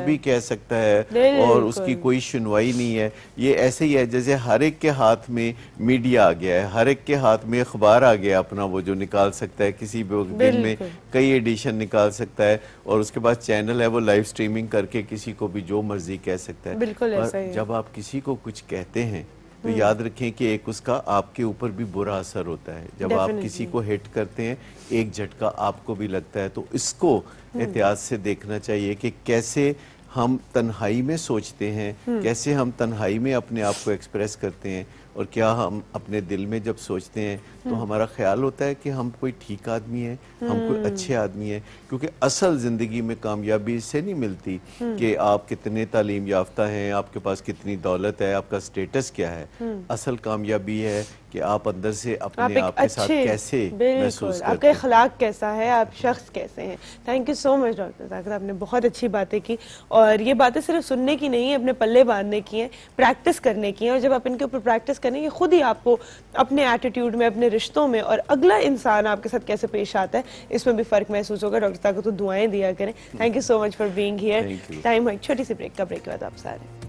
भी कह सकता है और उसकी कोई सुनवाई नहीं है। ये ऐसे ही है जैसे हर एक के हाथ में मीडिया आ गया है, हर एक के हाथ में अखबार आ गया अपना, वो जो निकाल सकता है, किसी भी दिन में कई एडिशन निकाल सकता है, और उसके बाद चैनल है वो लाइव स्ट्रीमिंग करके किसी को भी जो मर्जी कह सकता है। पर जब आप किसी को कुछ कहते हैं तो याद रखें कि एक उसका आपके ऊपर भी बुरा असर होता है। जब आप किसी को हिट करते हैं, एक झटका आपको भी लगता है। तो इसको एहतियात से देखना चाहिए कि कैसे हम तन्हाई में सोचते हैं, कैसे हम तन्हाई में अपने आप को एक्सप्रेस करते हैं, और क्या हम अपने दिल में जब सोचते हैं तो हमारा ख्याल होता है कि हम कोई ठीक आदमी है, हम कोई अच्छे आदमी है। क्योंकि असल ज़िंदगी में कामयाबी इससे नहीं मिलती कि आप कितने तालीम याफ्ता हैं, आपके पास कितनी दौलत है, आपका स्टेटस क्या है। असल कामयाबी है कि आप अंदर से अपने आप के साथ कैसे महसूस करते हैं, आपका अखलाक कैसा है, आप शख्स कैसे हैं। Thank you so much doctor Zakir, आपने बहुत अच्छी बातें की, और ये बातें सिर्फ सुनने की नहीं है, अपने पल्ले बांधने की हैं, प्रैक्टिस करने की हैं। और जब आप इनके ऊपर प्रैक्टिस करें, ये खुद ही आपको अपने एटीट्यूड में, अपने रिश्तों में और अगला इंसान आपके साथ कैसे पेश आता है इसमें भी फ़र्क महसूस होगा। डॉक्टर ताकत, तो दुआएं दिया करें। Thank you so much for being here. Time है छोटी सी ब्रेक का, ब्रेक के बाद आप सारे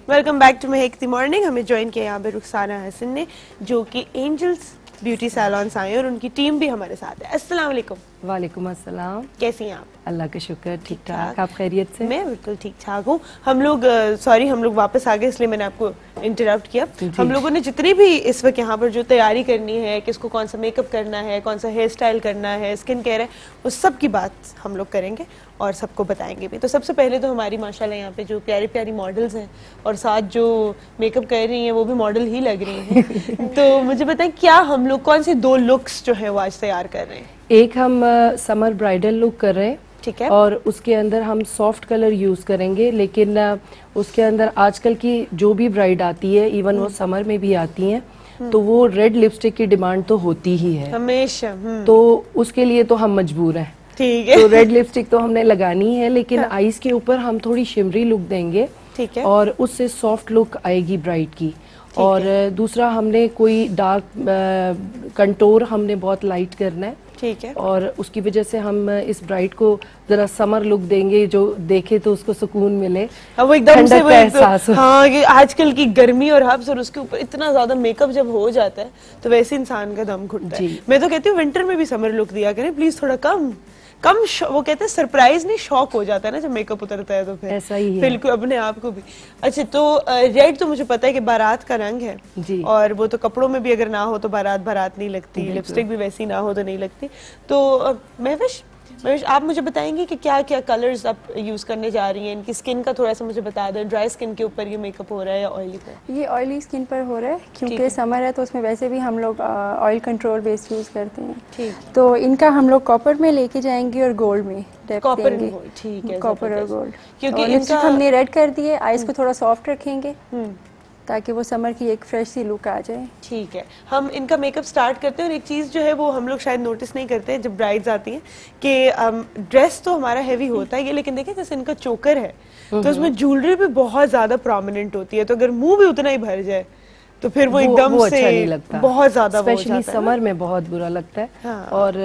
welcome back to Mahak the morning. हमें ज्वाइन किया यहाँ पे रुखसाना हसन ने, जो कि एंजल्स ब्यूटी सैलॉन से आए हैं और उनकी टीम भी हमारे साथ है। अस्सलाम वालेकुम। वालेकुम अस्सलाम। कैसी हैं आप? अल्लाह का शुक्र, ठीक ठाक। आप खैरियत से? मैं बिल्कुल ठीक ठाक हूँ। हम लोग सॉरी हम लोग वापस आ गए इसलिए मैंने आपको इंटरप्ट किया। हम लोगों ने जितनी भी इस वक्त यहाँ पर जो तैयारी करनी है, किसको कौन सा मेकअप करना है, कौन सा हेयर स्टाइल करना है, स्किन केयर है, उस सब की बात हम लोग करेंगे और सबको बताएंगे भी। तो सबसे पहले तो हमारी माशाल्लाह यहाँ पे जो प्यारी प्यारी मॉडल्स हैं और साथ जो मेकअप कर रही हैं वो भी मॉडल ही लग रही हैं। तो मुझे बताएं क्या हम लोग कौन से 2 लुक्स जो है वो आज तैयार कर रहे हैं? एक हम समर ब्राइडल लुक कर रहे हैं, ठीक है, और उसके अंदर हम सॉफ्ट कलर यूज करेंगे, लेकिन उसके अंदर आजकल की जो भी ब्राइड आती है, इवन वो समर में भी आती हैं, तो वो रेड लिपस्टिक की डिमांड तो होती ही है हमेशा। तो उसके लिए तो हम मजबूर हैं, ठीक है। तो रेड लिपस्टिक तो हमने लगानी है, लेकिन आईज के ऊपर हम थोड़ी शिमरी लुक देंगे, ठीक है, और उससे सॉफ्ट लुक आएगी ब्राइड की। और दूसरा हमने कोई डार्क कंटोर हमने बहुत लाइट करना है, ठीक है, और उसकी वजह से हम इस ब्राइड को जरा समर लुक देंगे, जो देखे तो उसको सुकून मिले, वो एकदम से वो एहसास हो। हाँ, ये आजकल की गर्मी और हब्स और उसके ऊपर इतना ज्यादा मेकअप जब हो जाता है तो वैसे इंसान का दम घुटता है। मैं तो कहती हूँ विंटर में भी समर लुक दिया करें प्लीज, थोड़ा कम वो कहते हैं सरप्राइज नहीं शॉक हो जाता है ना जब मेकअप उतरता है, तो फिर ऐसा ही है बिल्कुल अपने आप को भी। अच्छा, तो रेड तो मुझे पता है कि बारात का रंग है जी, और वो तो कपड़ों में भी अगर ना हो तो बारात नहीं लगती, लिपस्टिक भी वैसी ना हो तो नहीं लगती। तो महविश आप मुझे बताएंगे कि क्या क्या कलर्स आप यूज करने जा रही हैं? इनकी स्किन का थोड़ा सा मुझे बता दें, ड्राई स्किन के ऊपर ये मेकअप हो रहा है या ऑयली पे? ये ऑयली स्किन पर हो रहा है क्योंकि समर है तो उसमें वैसे भी हम लोग ऑयल कंट्रोल बेस यूज करते हैं। ठीक, तो इनका हम लोग कॉपर में लेके जाएंगे और गोल्ड में कॉपर में, ठीक है, कॉपर और गोल्ड। क्योंकि लिपस्टिक हमने रेड कर दी है, आईज को थोड़ा सॉफ्ट रखेंगे ताकि वो समर की एक फ्रेश सी लुक आ जाए। ठीक है, हम इनका मेकअप स्टार्ट करते हैं और एक चीज़ जो है वो हम लोग शायद नोटिस नहीं करते जब ब्राइड्स आती हैं कि ड्रेस तो हमारा हैवी होता है ये, लेकिन देखिए जैसे इनका चोकर है तो उसमें ज्वेलरी भी बहुत ज्यादा प्रोमिनेंट होती है, तो अगर मुंह भी उतना ही भर जाए तो फिर वो एकदम वो से अच्छा नहीं लगता, बहुत ज्यादा स्पेशली समर में बहुत बुरा लगता है। हाँ। और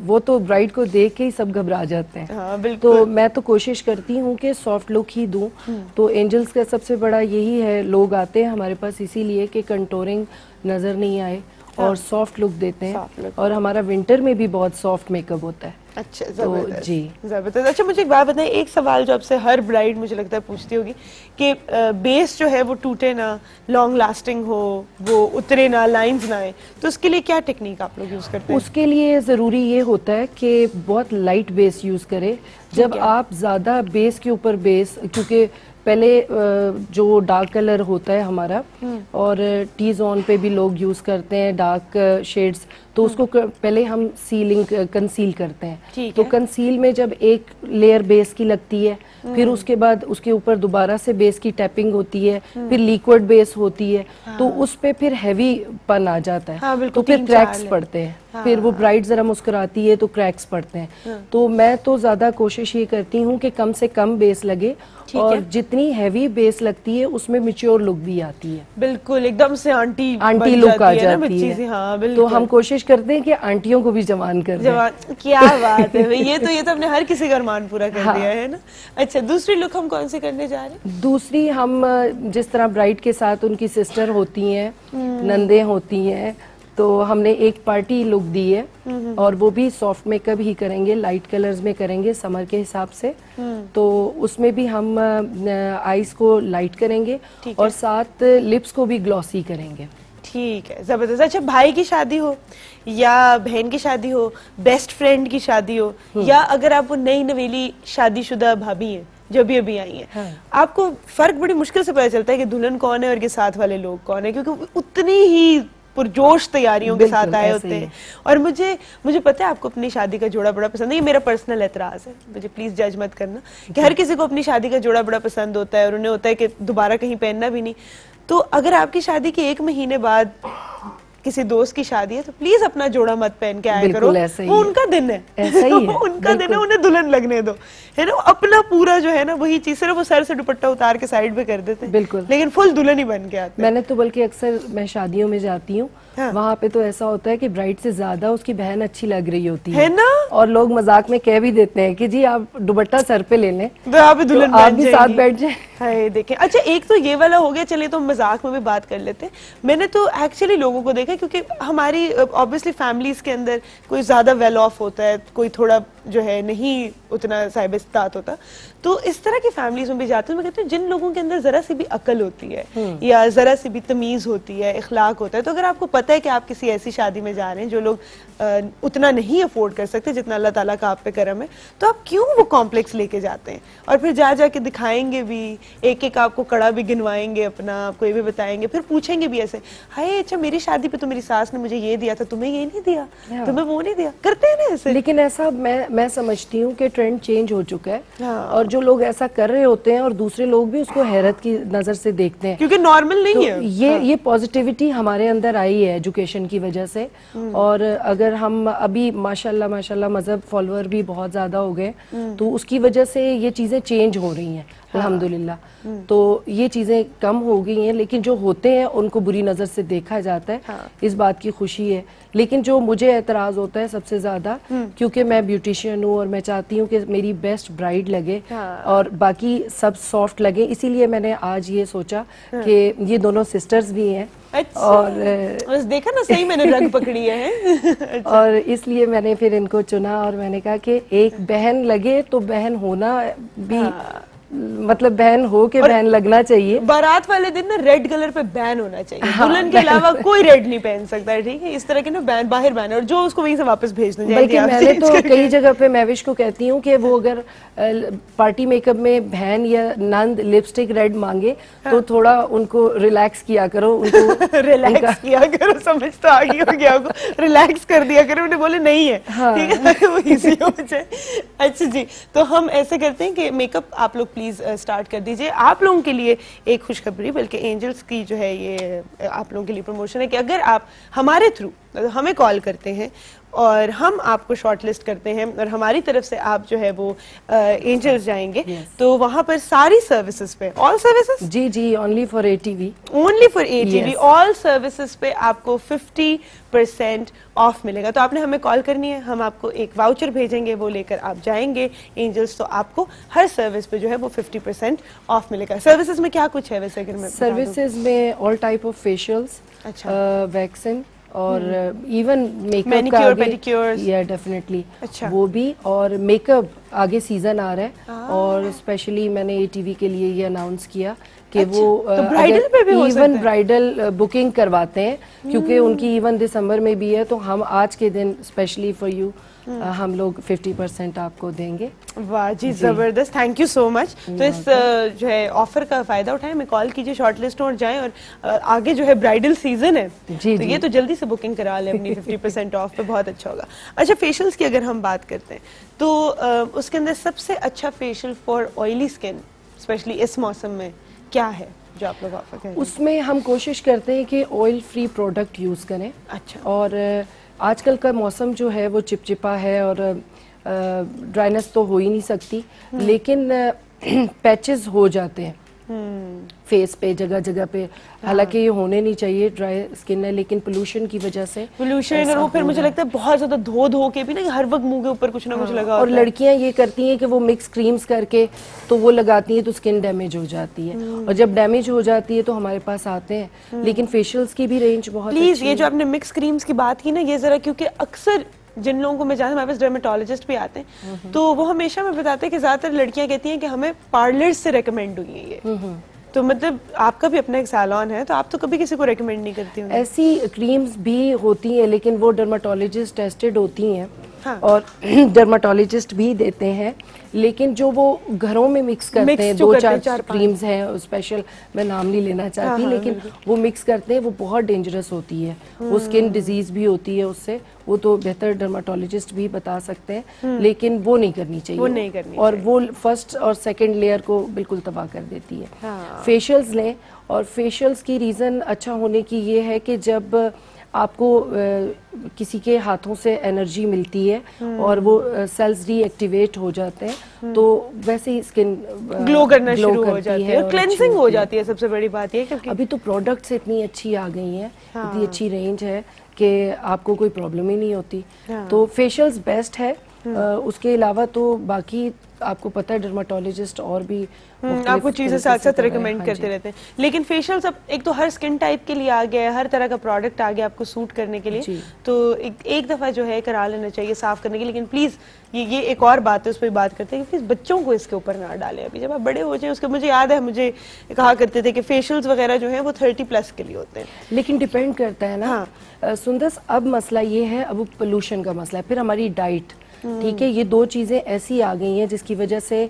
वो तो ब्राइड को देख के ही सब घबरा जाते हैं। हाँ, बिल्कुल। तो मैं तो कोशिश करती हूँ कि सॉफ्ट लुक ही दूं। तो एंजल्स का सबसे बड़ा यही है, लोग आते हैं हमारे पास इसीलिए कि कंटोरिंग नजर नहीं आए और सॉफ्ट लुक देते हैं, और हमारा विंटर में भी बहुत सॉफ्ट मेकअप होता है। अच्छा, तो जी जबरदस्त। अच्छा, मुझे एक बात बताएं, एक सवाल जो आपसे हर ब्राइड मुझे लगता है पूछती होगी कि बेस जो है वो टूटे ना, लॉन्ग लास्टिंग हो, वो उतरे ना, लाइंस ना आए, तो उसके लिए क्या टेक्निक आप लोग यूज करते हैं? उसके लिए जरूरी ये होता है कि बहुत लाइट बेस यूज करें। जब आप ज्यादा बेस के ऊपर बेस, क्योंकि पहले जो डार्क कलर होता है हमारा, और टी जोन पे भी लोग यूज करते हैं डार्क शेड्स, तो उसको पहले हम कंसील करते हैं। तो कंसील में जब एक लेयर बेस की लगती है, फिर उसके बाद उसके ऊपर दोबारा से बेस की टैपिंग होती है, फिर लिक्विड बेस होती है, तो उस पे फिर हैवी पन आ जाता है। हाँ, तो फिर क्रैक्स पड़ते हैं। फिर वो ब्राइड जरा मुस्कुराती है तो क्रैक्स पड़ते हैं। तो मैं तो ज्यादा कोशिश ये करती हूँ कि कम से कम बेस लगे, और जितनी हैवी बेस लगती है उसमें मैच्योर लुक भी आती है। बिल्कुल, एकदम से आंटी लुक आ जाती है। हाँ, तो हम कोशिश करते हैं कि आंटियों को भी जवान कर दें। क्या बात है भाई, ये तो हमने हर किसी का अरमान पूरा कर दिया है ना। अच्छा, दूसरी लुक हम कौन सी करने जा रहे हैं? दूसरी हम जिस तरह ब्राइड के साथ उनकी सिस्टर होती हैं, नंदे होती हैं, तो हमने एक पार्टी लुक दी है, और वो भी सॉफ्ट मेकअप ही करेंगे, लाइट कलर्स में करेंगे समर के हिसाब से। तो उसमें भी हम आईज को लाइट करेंगे और साथ लिप्स को भी ग्लॉसी करेंगे। ठीक है, जबरदस्त। अच्छा, भाई की शादी हो या बहन की शादी हो, बेस्ट फ्रेंड की शादी हो, या अगर आप वो नई नवेली शादीशुदा भाभी हैं जो अभी आई हैं, हाँ। आपको फर्क बड़ी मुश्किल से पता चलता है कि दुल्हन कौन है और के साथ वाले लोग कौन है, क्योंकि उतनी ही पुरजोश तैयारियों के साथ आए होते हैं। और मुझे पता है आपको अपनी शादी का जोड़ा बड़ा पसंद है, ये मेरा पर्सनल एतराज है, मुझे प्लीज जज मत करना, कि हर किसी को अपनी शादी का जोड़ा बड़ा पसंद होता है और उन्हें होता है कि दोबारा कहीं पहनना भी नहीं। तो अगर आपकी शादी के 1 महीने बाद किसी दोस्त की शादी है तो प्लीज अपना जोड़ा मत पहन के आया करो, वो उनका दिन है, ऐसा ही है। उनका दिन है, उन्हें दुल्हन लगने दो, है ना। अपना पूरा जो है ना वही चीज, सिर्फ वो सर से दुपट्टा उतार के साइड पे कर देते हैं, बिल्कुल, लेकिन फुल दुल्हन ही बन के आते हैं। मैंने तो बल्कि अक्सर मैं शादियों में जाती हूँ, हाँ। वहाँ पे तो ऐसा होता है कि ब्राइड से ज्यादा उसकी बहन अच्छी लग रही होती है ना, और लोग मजाक में कह भी देते हैं कि जी आप दुपट्टा सर पे ले लें तो आप दुल्हन आप भी साथ बैठ जाए। हाय देखें, अच्छा एक तो ये वाला हो गया, चलिए तो मजाक में भी बात कर लेते हैं। मैंने तो एक्चुअली लोगों को देखा, क्योंकि हमारी ऑब्वियसली फैमिलीज के अंदर कोई ज्यादा वेल ऑफ होता है, कोई थोड़ा जो है नहीं उतना साहिब इस्तात होता, तो इस तरह की फैमिलीज में भी जाते हैं। मैं कहती हूँ जिन लोगों के अंदर जरा सी भी अकल होती है या जरा सी भी तमीज होती है, इखलाक होता है, तो अगर आपको पता है कि आप किसी ऐसी शादी में जा रहे हैं जो लोग उतना नहीं अफोर्ड कर सकते जितना अल्लाह ताला का आप पे करम है, तो आप क्यों वो कॉम्प्लेक्स लेके जाते हैं और फिर जा जाके दिखाएंगे भी, एक एक आपको कड़ा भी गिनवाएंगे अपना, आपको ये भी बताएंगे, फिर पूछेंगे भी ऐसे, हाय अच्छा मेरी शादी पे तो मेरी सास ने मुझे ये दिया था, तुम्हें ये नहीं दिया, तुम्हें वो नहीं दिया, करते हैं ना ऐसे। लेकिन ऐसा मैं समझती हूँ कि ट्रेंड चेंज हो चुका है, और जो लोग ऐसा कर रहे होते हैं और दूसरे लोग भी उसको हैरत की नजर से देखते हैं, क्योंकि नॉर्मल नहीं है। ये पॉजिटिविटी हमारे अंदर आई है एजुकेशन की वजह से, और अगर हम अभी माशाल्लाह मजहब फॉलोअर भी बहुत ज्यादा हो गए, तो उसकी वजह से ये चीजें चेंज हो रही हैं अल्हम्दुलिल्लाह। तो ये चीजें कम हो गई हैं, लेकिन जो होते हैं उनको बुरी नजर से देखा जाता है, इस बात की खुशी है। लेकिन जो मुझे एतराज होता है सबसे ज्यादा, क्योंकि मैं ब्यूटिशियन हूँ और मैं चाहती हूँ कि मेरी बेस्ट ब्राइड लगे और बाकी सब सॉफ्ट लगे, इसीलिए मैंने आज ये सोचा कि ये दोनों सिस्टर्स भी हैं। अच्छा, और बस देखा ना, सही मैंने रंग पकड़ी है। अच्छा। और इसलिए मैंने फिर इनको चुना और मैंने कहा कि एक बहन लगे तो बहन होना भी मतलब बहन हो के बहन लगना चाहिए। बारात वाले दिन ना रेड कलर पे बैन होना चाहिए, दुल्हन के अलावा कोई रेड नहीं पहन सकता है, ठीक है। इस तरह के ना बैन बाहर बैन, और जो उसको वहीं से वापस भेज दें। बल्कि मैंने तो कई जगह पे महविश को कहती हूँ कि वो अगर पार्टी मेकअप में बहन या नंद लिपस्टिक रेड मांगे तो थोड़ा उनको रिलैक्स किया करो, उनको रिलैक्स किया करो, समझ तो आ गई होगी आपको, रिलैक्स कर दिया करो, उन्हें बोले नहीं है, ठीक है, वो इजी हो जाए। अच्छा जी, तो हम ऐसे करते हैं कि मेकअप आप लोग प्लीज स्टार्ट कर दीजिए। आप लोगों के लिए एक खुशखबरी, बल्कि एंजल्स की जो है ये आप लोगों के लिए प्रमोशन है कि अगर आप हमारे थ्रू हमें कॉल करते हैं और हम आपको शॉर्टलिस्ट करते हैं और हमारी तरफ से आप जो है वो एंजल्स जाएंगे, तो वहां पर सारी सर्विसेज पे, all services, ji only for ATV, only for ATV, all services पे आपको 50% ऑफ मिलेगा। तो आपने हमें कॉल करनी है, हम आपको एक वाउचर भेजेंगे, वो लेकर आप जाएंगे एंजल्स, तो आपको हर सर्विस पे जो है वो 50% ऑफ मिलेगा। सर्विसेज में क्या कुछ है वैसे? अगर मैं सर्विसेज में all type of facials, waxing और इवन मेकअप का आगे, या डेफिनेटली वो भी, और मेकअप आगे सीजन आ रहा है और स्पेशली मैंने ATV के लिए ये अनाउंस किया कि वो तो ब्राइडल पे भी हो सकता है? इवन ब्राइडल बुकिंग करवाते हैं, क्योंकि उनकी इवन दिसंबर में भी है, तो हम आज के दिन स्पेशली फॉर यू हम लोग 50% आपको देंगे। वाह जी, जबरदस्त, थैंक यू सो मच। तो इस जो है ऑफर का फायदा उठाएं, हमें कॉल कीजिए, शॉर्टलिस्ट और जाएं, और आगे जो है ब्राइडल सीजन है, तो ये तो जल्दी से बुकिंग करा लें अपनी 50% ऑफ पे, बहुत अच्छा होगा। अच्छा, फेशियल्स की अगर हम बात करते हैं तो उसके अंदर सबसे अच्छा facial for oily skin specially इस मौसम में क्या है जो आप लोग ऑफर करें? उसमें हम कोशिश करते हैं कि ऑयल फ्री प्रोडक्ट यूज करें। अच्छा। और आजकल का मौसम जो है वो चिपचिपा है और ड्राइनेस तो हो ही नहीं सकती, लेकिन पैचेस हो जाते हैं फेस पे, जगह जगह पे, हालांकि ये होने नहीं चाहिए, ड्राई स्किन है, लेकिन पोल्यूशन की वजह से पोल्यूशन, और वो फिर मुझे लगता है बहुत ज्यादा धो के भी ना हर वक्त मुंह के ऊपर कुछ ना कुछ लगा, और लड़कियां ये करती हैं कि वो मिक्स क्रीम्स करके तो वो लगाती हैं, तो स्किन डैमेज हो जाती है, और जब डैमेज हो जाती है तो हमारे पास आते हैं। लेकिन फेशियल्स की भी रेंज बहुत प्लीज, ये जो आपने मिक्स क्रीम्स की बात की ना, ये जरा, क्योंकि अक्सर जिन लोगों को मैं जानती हूँ, हमारे पास डर्मेटोलॉजिस्ट भी आते हैं, तो वो हमेशा हमें बताते हैं कि ज्यादातर लड़कियां कहती हैं कि हमें पार्लर से रेकमेंड हुई है ये। तो मतलब आपका भी अपना एक सैलून है, तो आप तो कभी किसी को रेकमेंड नहीं करती होंगी? ऐसी क्रीम्स भी होती हैं, लेकिन वो डर्मेटोलॉजिस्ट टेस्टेड होती हैं, हाँ। और डर्माटोलॉजिस्ट भी देते हैं, लेकिन जो वो घरों में मिक्स करते हैं, जो दो करते हैं, चार क्रीम्स हैं स्पेशल, मैं नाम नहीं लेना चाहती, हाँ, लेकिन वो मिक्स करते हैं, वो बहुत डेंजरस होती है, वो स्किन डिजीज भी होती है उससे, वो तो बेहतर डर्माटोलॉजिस्ट भी बता सकते हैं, लेकिन वो नहीं करनी चाहिए, वो नहीं करनी और वो फर्स्ट और सेकंड लेयर को बिल्कुल तबाह कर देती है। हाँ। फेशियल्स लें, और फेशियल्स की रीज़न अच्छा होने की ये है कि जब आपको किसी के हाथों से एनर्जी मिलती है और वो सेल्स रीएक्टिवेट हो जाते हैं, तो वैसे ही स्किन ग्लो करना शुरू हो जाती है, और क्लेंजिंग हो जाती है। सबसे बड़ी बात ये, क्योंकि अभी तो प्रोडक्ट्स इतनी अच्छी आ गई हैं, इतनी अच्छी रेंज है कि आपको कोई प्रॉब्लम ही नहीं होती। तो फेशियल्स बेस्ट है। उसके अलावा तो बाकी आपको पता है डर्माटोलॉजिस्ट और भी आपको चीजें साथ साथ रिकमेंड करते रहते हैं। लेकिन फेशियल्स अब एक तो हर स्किन टाइप के लिए आ गया है, हर तरह का प्रोडक्ट आ गया आपको सूट करने के लिए, तो एक दफा जो है करा लेना चाहिए साफ करने के। लेकिन प्लीज ये एक और बात है, उस पर बात करते हैं कि प्लीज बच्चों को इसके ऊपर ना डालें अभी, जब आप बड़े हो जाए। उसके मुझे याद है, मुझे कहा करते थे कि फेशियल्स वगैरह जो है वो 30+ के लिए होते हैं। लेकिन डिपेंड करता है ना। सुंदर, अब मसला ये है, अब पोल्यूशन का मसला है, फिर हमारी डाइट, ठीक है, ये दो चीज़ें ऐसी आ गई हैं जिसकी वजह से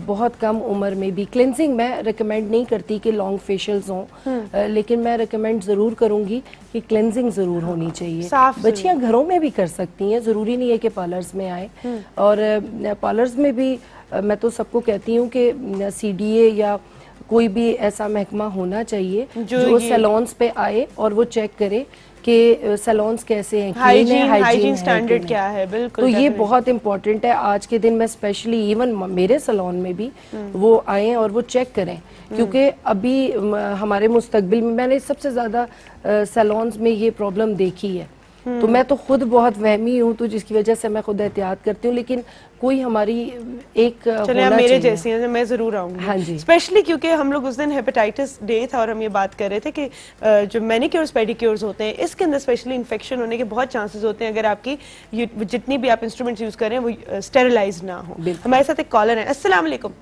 बहुत कम उम्र में भी क्लेंजिंग मैं रिकमेंड नहीं करती कि लॉन्ग फेशियल्स हों, लेकिन मैं रिकमेंड ज़रूर करूँगी कि क्लेंजिंग ज़रूर होनी चाहिए। बच्चियाँ घरों में भी कर सकती हैं, ज़रूरी नहीं है कि पार्लर्स में आए। और पार्लर्स में भी मैं तो सबको कहती हूँ कि CDA या कोई भी ऐसा महकमा होना चाहिए जो सैलून्स पे आए और वो चेक करे कि सैलून्स कैसे हैं, हाइजीन स्टैंडर्ड क्या है। बिल्कुल, तो ये बहुत इंपॉर्टेंट है आज के दिन में, स्पेशली इवन मेरे सैलून में भी वो आए और वो चेक करें, क्योंकि अभी हमारे मुस्तकबिल में मैंने सबसे ज्यादा सैलून्स में ये प्रॉब्लम देखी है। तो मैं तो खुद बहुत वहमी हूँ, तो जिसकी वजह से मैं खुद एहतियात करती हूँ, लेकिन कोई हमारी एक चले आप मेरे जैसी हैं, मैं जरूर आऊंगी। हाँ जी, स्पेशली क्योंकि हम लोग उस दिन हेपेटाइटिस डे था और हम ये बात कर रहे थे कि जो मैनिक्योर्स पेडिक्योर्स होते हैं, इसके अंदर स्पेशली इन्फेक्शन होने के बहुत चांसेस होते हैं अगर आपकी जितनी भी आप इंस्ट्रूमेंट्स यूज कर रहे हैं वो स्टेरिलाइज ना हो। हमारे साथ एक कॉलर है। अस्सलाम वालेकुम।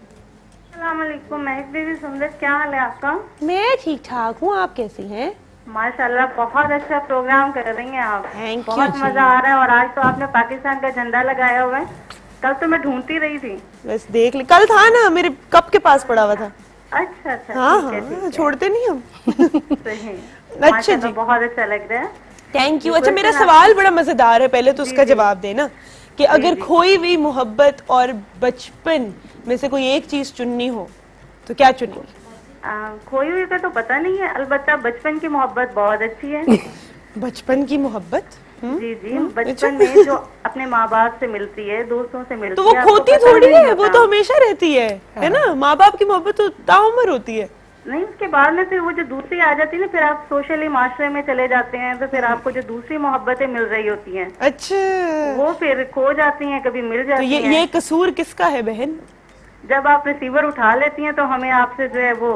महक दीदी, सुंदर, क्या हाल है आपका? मैं ठीक ठाक हूँ, आप कैसी हैं? माशाल्लाह, बहुत अच्छा प्रोग्राम कर रही हैं आप। थैंक बहुत मजा आ रहा है। और आज तो आपने पाकिस्तान का झंडा लगाया हुआ है। कल तो मैं ढूंढती रही थी, बस देख ले, कल था ना, मेरे कप के पास पड़ा हुआ था। अच्छा अच्छा, हाँ, छोड़ते नहीं हम। सही, अच्छा जी, बहुत अच्छा लग रहा है। Thank you. अच्छा, मेरा सवाल बड़ा मजेदार है, पहले तो उसका जवाब देना कि अगर खोई हुई मोहब्बत और बचपन में से कोई एक चीज चुननी हो तो क्या चुनेंगी? खोई हुई का तो पता नहीं है, अलबत्ता बचपन की मोहब्बत बहुत अच्छी है। बचपन की मोहब्बत? जी जी, बचपन में जो अपने माँ बाप से मिलती है, दोस्तों से मिलती है, तो वो खोती थोड़ी है, वो तो हमेशा रहती है ना। माँ बाप की मोहब्बत तो ताउम्र होती है। नहीं, उसके बाद में फिर वो जो दूसरी आ जाती है ना, फिर आप सोशली माशरे में चले जाते हैं, तो फिर आपको जो दूसरी मोहब्बतें मिल रही होती हैं, अच्छा, वो फिर खो जाती हैं, कभी मिल जाती हैं। तो ये कसूर किसका है बहन? जब आप रिसीवर उठा लेती हैं तो हमें आपसे जो है वो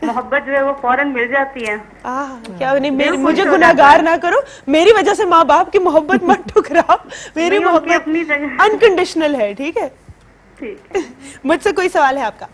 मोहब्बत जो है वो फौरन मिल जाती है। क्या नहीं, मुझे गुनाहगार ना करो, मेरी वजह से माँ बाप की मोहब्बत मत ठुकराओ। मेरी मोहब्बत अपनी जगह अनकंडीशनल है, ठीक है? ठीक है। मुझसे कोई सवाल है आपका?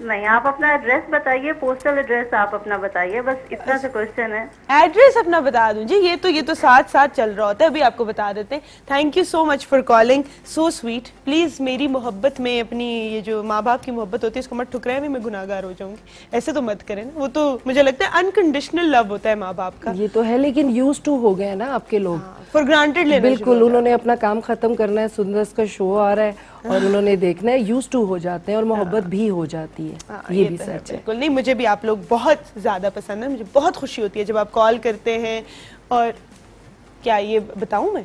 नहीं, आप अपना एड्रेस बताइए, पोस्टल एड्रेस आप अपना बताइए, बस इतना सा क्वेश्चन है। एड्रेस अपना बता दूं जी, ये तो साथ साथ चल रहा होता है, अभी आपको बता देते हैं। Thank you so much for calling, so sweet. Please मेरी मोहब्बत में अपनी ये जो माँ बाप की मोहब्बत होती है इसको मत ठुकराएं, भी मैं गुनाहगार हो जाऊंगी, ऐसे तो मत करें। वो तो मुझे लगता है अनकंडीशनल लव होता है माँ बाप का। ये तो है, लेकिन यूज टू हो गए ना आपके लोग, फॉर ग्रांटेड लेना। बिल्कुल, उन्होंने अपना काम खत्म करना है, सुंदर का शो आ रहा है और उन्होंने देखना है, यूज टू हो जाते हैं और मोहब्बत भी हो जाती है। ये भी सच है। बिल्कुल नहीं, मुझे भी आप लोग बहुत ज्यादा पसंद है, मुझे बहुत खुशी होती है जब आप कॉल करते हैं। और क्या ये बताऊं मैं?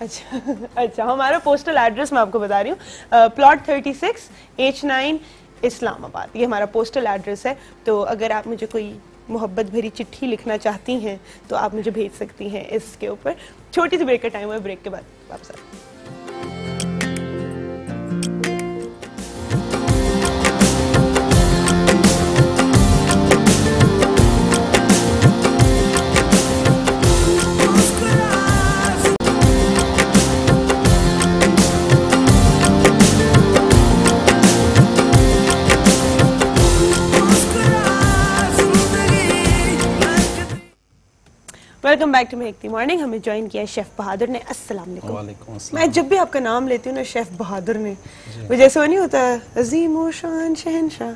अच्छा, हमारा पोस्टल एड्रेस मैं आपको बता रही हूँ, प्लॉट 36 H9 इस्लामाबाद, ये हमारा पोस्टल एड्रेस है। तो अगर आप मुझे कोई मोहब्बत भरी चिट्ठी लिखना चाहती हैं तो आप मुझे भेज सकती हैं इसके ऊपर। छोटी सी ब्रेक का टाइम है, ब्रेक के बाद वापस आते हैं। वेलकम बैक टू मेहकती मॉर्निंग। हमें ज्वाइन किया शेफ बहादुर ने। अस्सलाम वालेकुम। वालेकुम अस्सलाम। मैं जब भी आपका नाम लेती हूँ ना शेफ बहादुर ने, वो जैसे वो नहीं होता अजीम ओ शान शहनशाह,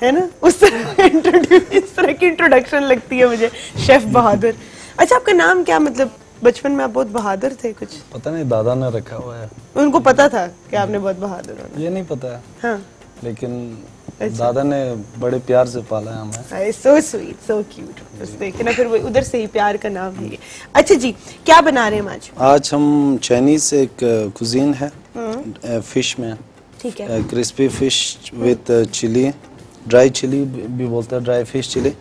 है ना, उस तरह की इंट्रोडक्शन लगती है मुझे शेफ बहादुर। अच्छा, आपका नाम क्या, मतलब बचपन में आप बहुत बहादुर थे? कुछ पता नहीं, दादा ने रखा हुआ है। उनको पता था कि आपने बहुत बहादुर होना? ये नहीं पता है। हाँ, लेकिन अच्छा। दादा ने बड़े प्यार से पाला है हमें। So sweet, so cute. बस देखे ना, फिर वो उधर से ही प्यार का नाम है ये। अच्छा जी, क्या बना रहे हैं आज? आज हम चाइनीज एक कुजीन है, फिश में। ठीक है। Crispy fish with chilli, dry chilli भी बोलते हैं, ड्राई फिश चिली,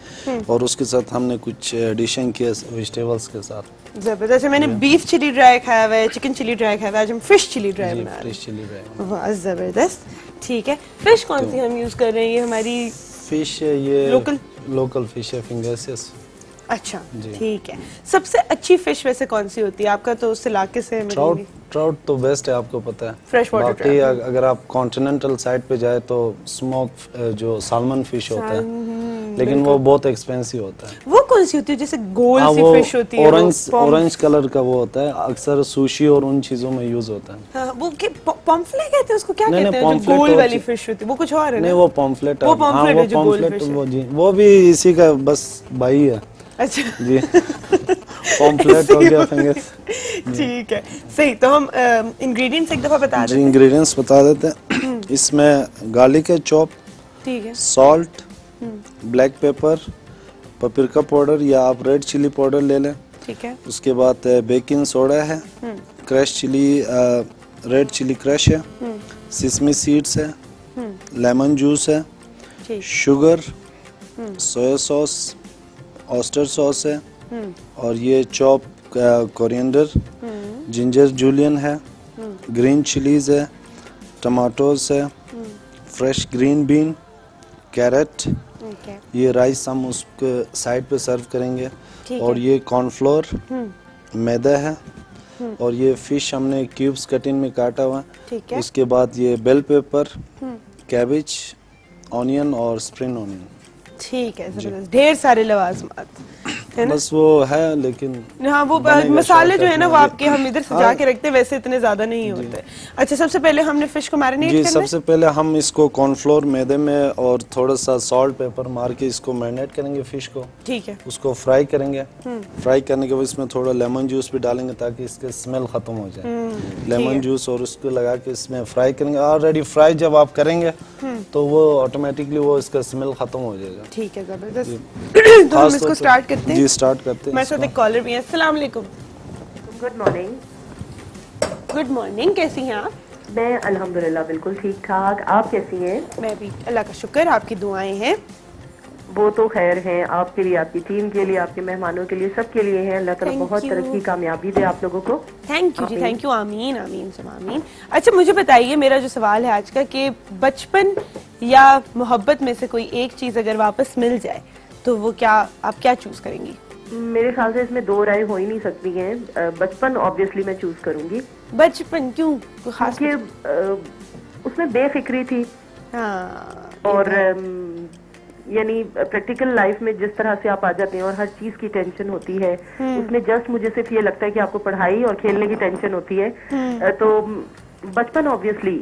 और उसके साथ हमने कुछ एडिशन किया वेजिटेबल्स के साथ। जबरदस्त। मैंने बीफ चिली ड्राई खाया हुआ है, चिकन चिली ड्राई खाया हुआ है, आज हम फिश चिली ड्राई बना रहे हैं। Fish chilli dry. वाह, जबरदस्त। ठीक है, फिश कौन सी हम यूज कर रहे हैं? ये हमारी फिश है, ये लोकल फिश है, फिंगर्स। अच्छा, ठीक है। सबसे अच्छी फिश वैसे कौन सी होती है? आपका तो उस इलाके से है। ट्राउट तो बेस्ट है, आपको पता है। फ्रेश वाटर बाकी अगर आप कॉन्टिनेंटल साइड पे जाए तो स्मोक जो साल्मन फिश होता है, लेकिन वो बहुत एक्सपेंसिव होता है। वो कौन सी होती है? जैसे गोल सी फिश होती है, ऑरेंज कलर का वो होता है, अक्सर सुशी और उन चीजों में यूज होता है। हाँ, वो पॉम्फ्लेट कहते हैं उसको, क्या कहते हैं जो गोल वाली फिश होती है? वो कुछ और है ना? नहीं, वो पॉम्फ्लेट है। वो पॉम्फ्लेट है जो गोल फिश है। वो जी, वो भी इसी का बस भाई है। अच्छा जी। पॉम्फ्लेट हो गया, फिंगर्स। ठीक है, सही। तो हम इंग्रेडिएंट्स एक दफा बता देते हैं। इंग्रेडिएंट्स बता देते हैं। इसमें गार्लिक है चॉप, ठीक है, salt, black pepper, paprika powder या आप रेड चिली पाउडर ले लें, ठीक है। उसके बाद बेकिंग सोडा है, crush chilli, red chilli crush है, सिसमी सीड्स है, लेमन जूस है, sugar, soya sauce, oyster sauce है, और ये चॉप कोरिएंडर, जिंजर जूलियन है, ग्रीन चिलीज है, टमाटोज है, फ्रेश ग्रीन बीन, कैरेट। ये राइस हम उसके साइड पे सर्व करेंगे, और ये कॉर्नफ्लोर, मैदा है, और ये फिश हमने क्यूब्स कटिंग में काटा हुआ है। उसके बाद ये बेल पेपर, कैबेज, ऑनियन और स्प्रिंग ऑनियन। ठीक है, जबरदस्त। ढेर सारे लवाजमात है ना? बस वो है, लेकिन हाँ, वो मसाले जो है ना वो आपके हम इधर सजा के रखते हैं, वैसे इतने ज्यादा नहीं होते। अच्छा, सबसे पहले हमने फिश को मैरिनेट करना है। सबसे पहले हम इसको कॉर्नफ्लोर मैदे में और थोड़ा सा सॉल्ट पेपर मार के इसको मैरिनेट करेंगे फिश को। ठीक है। उसको फ्राई करेंगे। फ्राई करने के बाद इसमें थोड़ा लेमन जूस भी डालेंगे ताकि इसके स्मेल खत्म हो जाए। लेमन जूस और उसको लगा के इसमें फ्राई करेंगे। ऑलरेडी फ्राई जब आप करेंगे तो वो ऑटोमेटिकली वो इसका स्मेल खत्म हो जाएगा। ठीक है, जबरदस्त। तो हम इसको स्टार्ट करते हैं। जी, स्टार्ट करते हैं। मेरे साथ एक कॉलर भी है। अस्सलाम वालेकुम। Good morning. गुड मॉर्निंग, कैसी हैं आप? मैं अल्हम्दुलिल्लाह बिल्कुल ठीक ठाक। आप कैसी हैं? मैं भी, अल्लाह का शुक्र, आपकी दुआएं हैं। वो तो खैर हैं, आपके लिए, आपकी टीम के लिए, आपके मेहमानों के लिए, सबके लिए हैं। अल्लाह ताला बहुत तरक्की कामयाबी दे आप लोगों को। Thank you ji, thank you. आमीन आमीन सब आमीन। अच्छा, मुझे बताइए, मेरा जो सवाल है आज का, कि बचपन या मोहब्बत में से कोई एक चीज अगर वापस मिल जाए तो वो क्या, आप क्या चूज करेंगी? मेरे ख्याल से इसमें दो राय हो ही नहीं सकती हैं। बचपन ऑब्वियसली मैं चूज करूंगी। बचपन क्यों? खास क्योंकि उसमें बेफिक्री थी। हाँ, और यानी प्रैक्टिकल लाइफ में जिस तरह से आप आ जाते हैं और हर चीज की टेंशन होती है, उसमें जस्ट मुझे सिर्फ ये लगता है कि आपको पढ़ाई और खेलने की टेंशन होती है। तो बचपन ऑब्वियसली,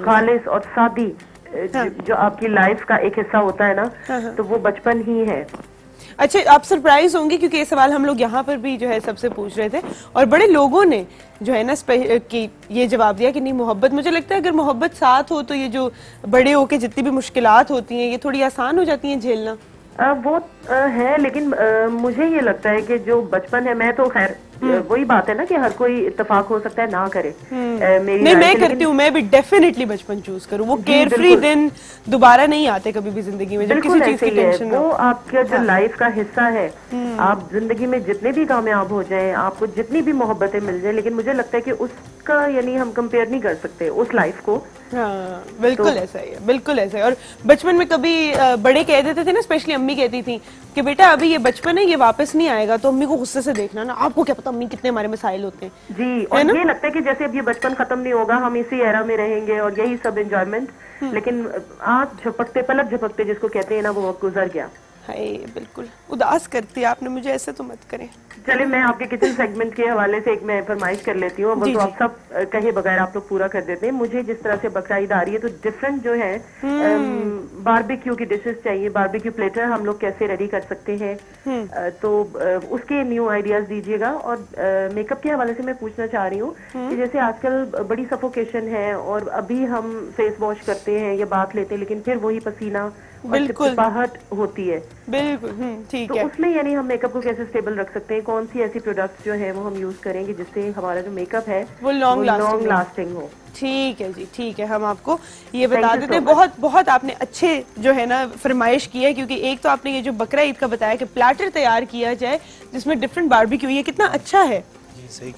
खालिस और सादी जो आपकी लाइफ का एक हिस्सा होता है ना, तो वो बचपन ही है। अच्छा, आप सरप्राइज होंगे क्योंकि ये सवाल हम लोग यहाँ पर भी जो है सबसे पूछ रहे थे, और बड़े लोगों ने जो है ना कि ये जवाब दिया कि नहीं, मोहब्बत, मुझे लगता है अगर मोहब्बत साथ हो तो ये जो बड़े होके जितनी भी मुश्किलात होती हैं ये थोड़ी आसान हो जाती हैं झेलना। वो है, लेकिन मुझे ये लगता है कि जो बचपन है, मैं तो खैर वही बात है ना कि हर कोई इत्तेफाक हो सकता है ना करे। नहीं, मैं करती हूँ, मैं भी डेफिनेटली बचपन चूज करूँ। वो केयर फ्री दिन दोबारा नहीं आते कभी भी जिंदगी में, जब किसी चीज की टेंशन हो। वो आपका जो लाइफ का हिस्सा है। आप जिंदगी में जितने भी कामयाब हो जाएं, आपको जितनी भी मोहब्बतें मिल जाएं, लेकिन मुझे लगता है कि उसका यानी हम कंपेयर नहीं कर सकते उस लाइफ को। हाँ, बिल्कुल तो, ऐसा ही है, बिल्कुल ऐसा है। और बचपन में कभी बड़े कह देते थे ना, स्पेशली अम्मी कहती थी कि बेटा अभी ये बचपन है, ये वापस नहीं आएगा, तो अम्मी को गुस्से से देखना ना, आपको क्या पता अम्मी कितने हमारे मसाइल होते हैं जी। और ये लगता है कि जैसे अब ये बचपन खत्म नहीं होगा, हम इसी एरा में रहेंगे और यही सब एंजॉयमेंट, लेकिन आप झपकते, पलक झपकते जिसको कहते हैं ना, वो वक्त गुजर गया। हाय बिल्कुल उदास करती है आपने मुझे, ऐसे तो मत करें। चलिए मैं आपके किचन सेगमेंट के हवाले से एक मैं फरमाइश कर लेती हूँ, वो तो आप सब कहे बगैर आप लोग पूरा कर देते हैं। मुझे जिस तरह से बकरा ईद आ रही है तो डिफरेंट जो है बारबेक्यू की डिशेस चाहिए। बारबेक्यू प्लेटर हम लोग कैसे रेडी कर सकते हैं, तो उसके न्यू आइडियाज दीजिएगा। और मेकअप के हवाले से मैं पूछना चाह रही हूँ कि जैसे आजकल बड़ी सफोकेशन है और अभी हम फेस वॉश करते हैं या बाथ लेते हैं लेकिन फिर वही पसीना बिल्कुल चिपचिपाहट होती है, बिल्कुल ठीक तो है। उसमें यानी हम मेकअप को कैसे स्टेबल रख सकते हैं? कौन सी ऐसी प्रोडक्ट्स जो है वो हम यूज करेंगे जिससे हमारा जो मेकअप है वो लॉन्ग लास्टिंग हो? ठीक है जी, ठीक है, हम आपको ये बता देते हैं। बहुत बहुत आपने अच्छे जो है ना फरमाइश की है, क्योंकि एक तो आपने ये जो बकरा ईद का बताया कि प्लेटर तैयार किया जाए जिसमें डिफरेंट बारबेक्यू, ये कितना अच्छा है,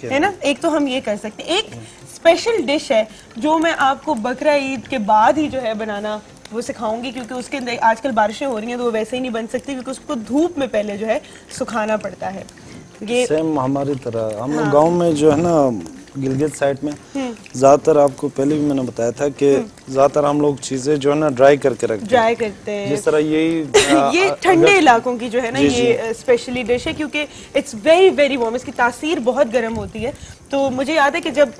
है ना। एक तो हम ये कर सकते हैं। एक स्पेशल डिश है जो मैं आपको बकरा ईद के बाद ही जो है बनाना वो सिखाऊंगी, क्योंकि उसके अंदर आजकल बारिशें हो रही हैं तो वो वैसे ही नहीं बन सकती, क्योंकि उसको धूप में पहले जो है सुखाना पड़ता है। ये सेम हमारी तरह हम लोग गाँव में जो है ना गिलगित साइड में ज्यादातर, आपको पहले भी मैंने बताया था कि ज्यादातर हम लोग चीजें जो है ना ड्राई करके रखते हैं। ड्राई करते हैं जिस तरह यही ये ठंडे इलाकों की जो है ना ये स्पेशली डिश है, क्योंकि इट्स वेरी वेरी वार्म, इसकी तासीर बहुत गर्म होती है। तो मुझे याद है कि जब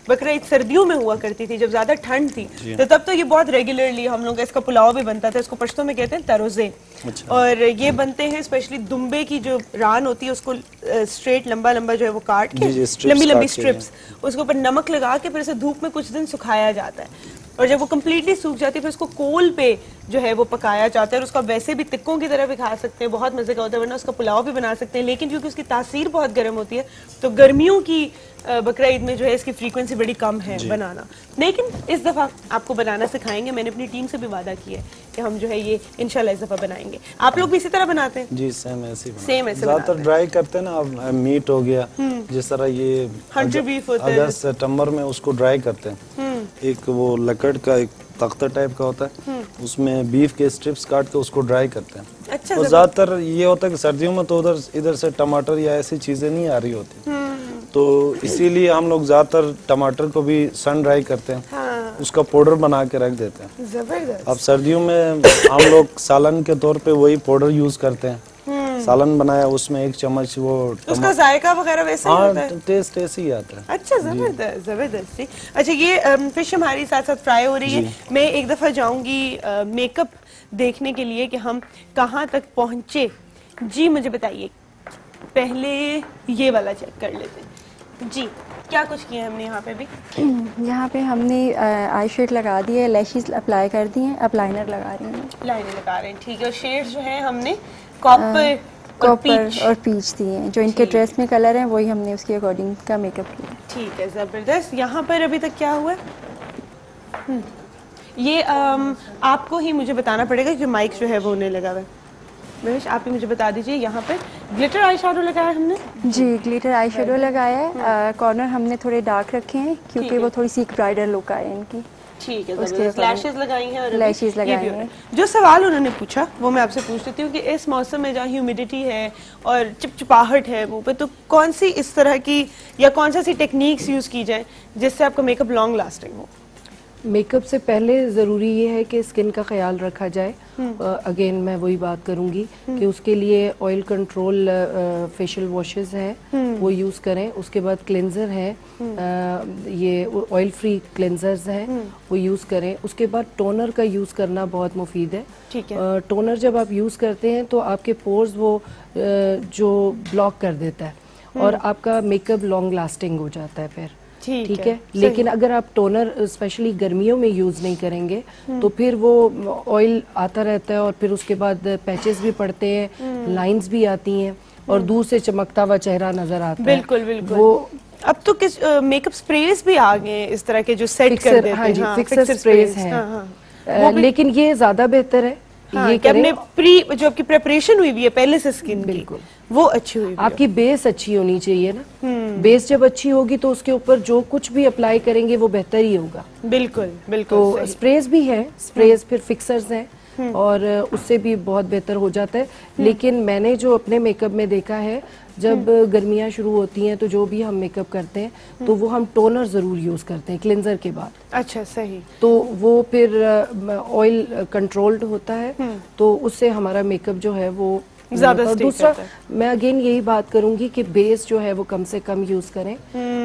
बकरा ईद सर्दियों में हुआ करती थी, जब ज्यादा ठंड थी, तो तब तो ये बहुत रेगुलरली हम लोग इसका पुलाव भी बनता था। इसको पश्तो में कहते हैं तरोजे। और ये बनते हैं स्पेशली दुम्बे की जो रान होती है उसको स्ट्रेट लंबा लंबा जो है वो काट के लंबी लंबी स्ट्रिप्स, उसके ऊपर नमक लगा के फिर इसे धूप में कुछ दिन सुखाया जाता है। और जब वो कम्प्लीटली सूख जाती है फिर उसको कोल पे जो है वो पकाया जाता है। और उसका वैसे भी टिक्कों की तरह भी खा सकते हैं, बहुत मजे का होता है, वरना उसका पुलाव भी बना सकते हैं। लेकिन क्योंकि उसकी तासीर बहुत गर्म होती है तो गर्मियों की बकरा ईद में जो है इसकी फ्रीक्वेंसी बड़ी कम है बनाना। लेकिन इस दफा आपको बनाना सिखाएंगे, मैंने अपनी टीम से भी वादा किया है कि हम जो है ये इंशाल्लाह इस दफा बनाएंगे। आप लोग भी इसी तरह बनाते हैं? जी सेम ऐसे ज्यादातर ड्राई करते हैं ना। अब मीट हो गया, जिस तरह ये हंटर बीफ होता है, अगस्त सितंबर में उसको ड्राई करते हैं। एक वो लकड़ का एक तख्ता टाइप का होता है, उसमें बीफ के स्ट्रिप्स काट के उसको ड्राई करते हैं। अच्छा, और ज्यादातर ये होता है कि सर्दियों में तो इधर से टमाटर या ऐसी चीजें नहीं आ रही होती, तो इसीलिए हम लोग ज्यादातर टमाटर को भी सन ड्राई करते हैं, उसका पाउडर बना के रख देते हैं। जबरदस्त। अब सर्दियों में हम लोग सालन के तौर पे वही पाउडर यूज करते हैं। सालन बनाया उसमें 1 चम्मच वो उसका जायका वगैरह वैसे ही होता है? टेस्ट ऐसे ही आता है। अच्छा, जबरदस्त जबरदस्त। अच्छा, ये फिश हमारी साथ साथ फ्राई हो रही है। मैं एक दफा जाऊंगी मेकअप देखने के लिए कि हम कहाँ तक पहुंचे। जी मुझे बताइए, पहले ये वाला चेक कर लेते हैं जी। क्या कुछ किया हमने यहाँ पे भी? यहाँ पे हमने आई शेड लगा दी है, लैशेस अप्लाई कर दी हैं, अब लाइनर लगा रही हैं। लाइनर लगा रहे हैं, ठीक है। और शेड जो है हमने कॉपर और पीच दिए हैं, जो इनके ड्रेस में कलर हैं वही हमने उसके अकॉर्डिंग का मेकअप किया। ठीक है, जबरदस्त। यहाँ पर अभी तक क्या हुआ है? ये आपको ही मुझे बताना पड़ेगा कि माइक जो है वो होने लगा हुआ है। महेश, आप ही मुझे बता दीजिए। यहाँ पे ग्लिटर आई शेडो लगाया हमने? जी, ग्लिटर आई शेडो लगाया है। कॉर्नर हमने थोड़े डार्क रखे हैं क्योंकि वो थोड़ी सी ब्राइडल लुक आए इनकी। ठीक है, लैशेस लगाई हैं और लैशेस लगाई हैं। जो सवाल उन्होंने पूछा वो मैं आपसे पूछ लेती हूँ कि इस मौसम में जहाँ ह्यूमिडिटी है और चिपचिपाहट है मुंह पे, तो कौन सी इस तरह की या कौन सा सी टेक्निक्स यूज की जाए जिससे आपका मेकअप लॉन्ग लास्टिंग हो? मेकअप से पहले ज़रूरी ये है कि स्किन का ख्याल रखा जाए। अगेन मैं वही बात करूंगी कि उसके लिए ऑयल कंट्रोल फेशियल वॉशेस हैं, वो यूज़ करें। उसके बाद क्लेंजर है, ये ऑयल फ्री क्लेंजर्स हैं, वो यूज़ करें। उसके बाद टोनर का यूज़ करना बहुत मुफीद है। ठीक है। टोनर जब आप यूज़ करते हैं तो आपके पोर्स वो जो ब्लॉक कर देता है और आपका मेकअप लॉन्ग लास्टिंग हो जाता है फिर। ठीक है। लेकिन अगर आप टोनर स्पेशली गर्मियों में यूज नहीं करेंगे तो फिर वो ऑयल आता रहता है और फिर उसके बाद पैचेस भी पड़ते हैं, लाइंस भी आती हैं और दूर से चमकता हुआ चेहरा नजर आता है। बिल्कुल बिल्कुल। वो अब तो किस मेकअप स्प्रेस भी आ गए इस तरह के जो सेट कर देते हैं। हाँ जी, फिक्सर स्प्रेस हैं। लेकिन ये ज्यादा बेहतर है। हाँ, ये अपने जो आपकी प्रिपरेशन हुई है पहले से स्किन बिल्कुल वो अच्छी हुई, आपकी बेस अच्छी होनी चाहिए ना। बेस जब अच्छी होगी तो उसके ऊपर जो कुछ भी अप्लाई करेंगे वो बेहतर ही होगा। बिल्कुल बिल्कुल। तो स्प्रेस भी है, स्प्रेस फिर फिक्सर्स हैं और उससे भी बहुत बेहतर हो जाता है। लेकिन मैंने जो अपने मेकअप में देखा है जब गर्मियाँ शुरू होती हैं तो जो भी हम मेकअप करते हैं तो वो हम टोनर ज़रूर यूज़ करते हैं क्लिनजर के बाद। अच्छा, सही। तो वो फिर ऑयल कंट्रोल्ड होता है तो उससे हमारा मेकअप जो है वो ज्यादा। दूसरा मैं अगेन यही बात करूंगी कि बेस जो है वो कम से कम यूज करें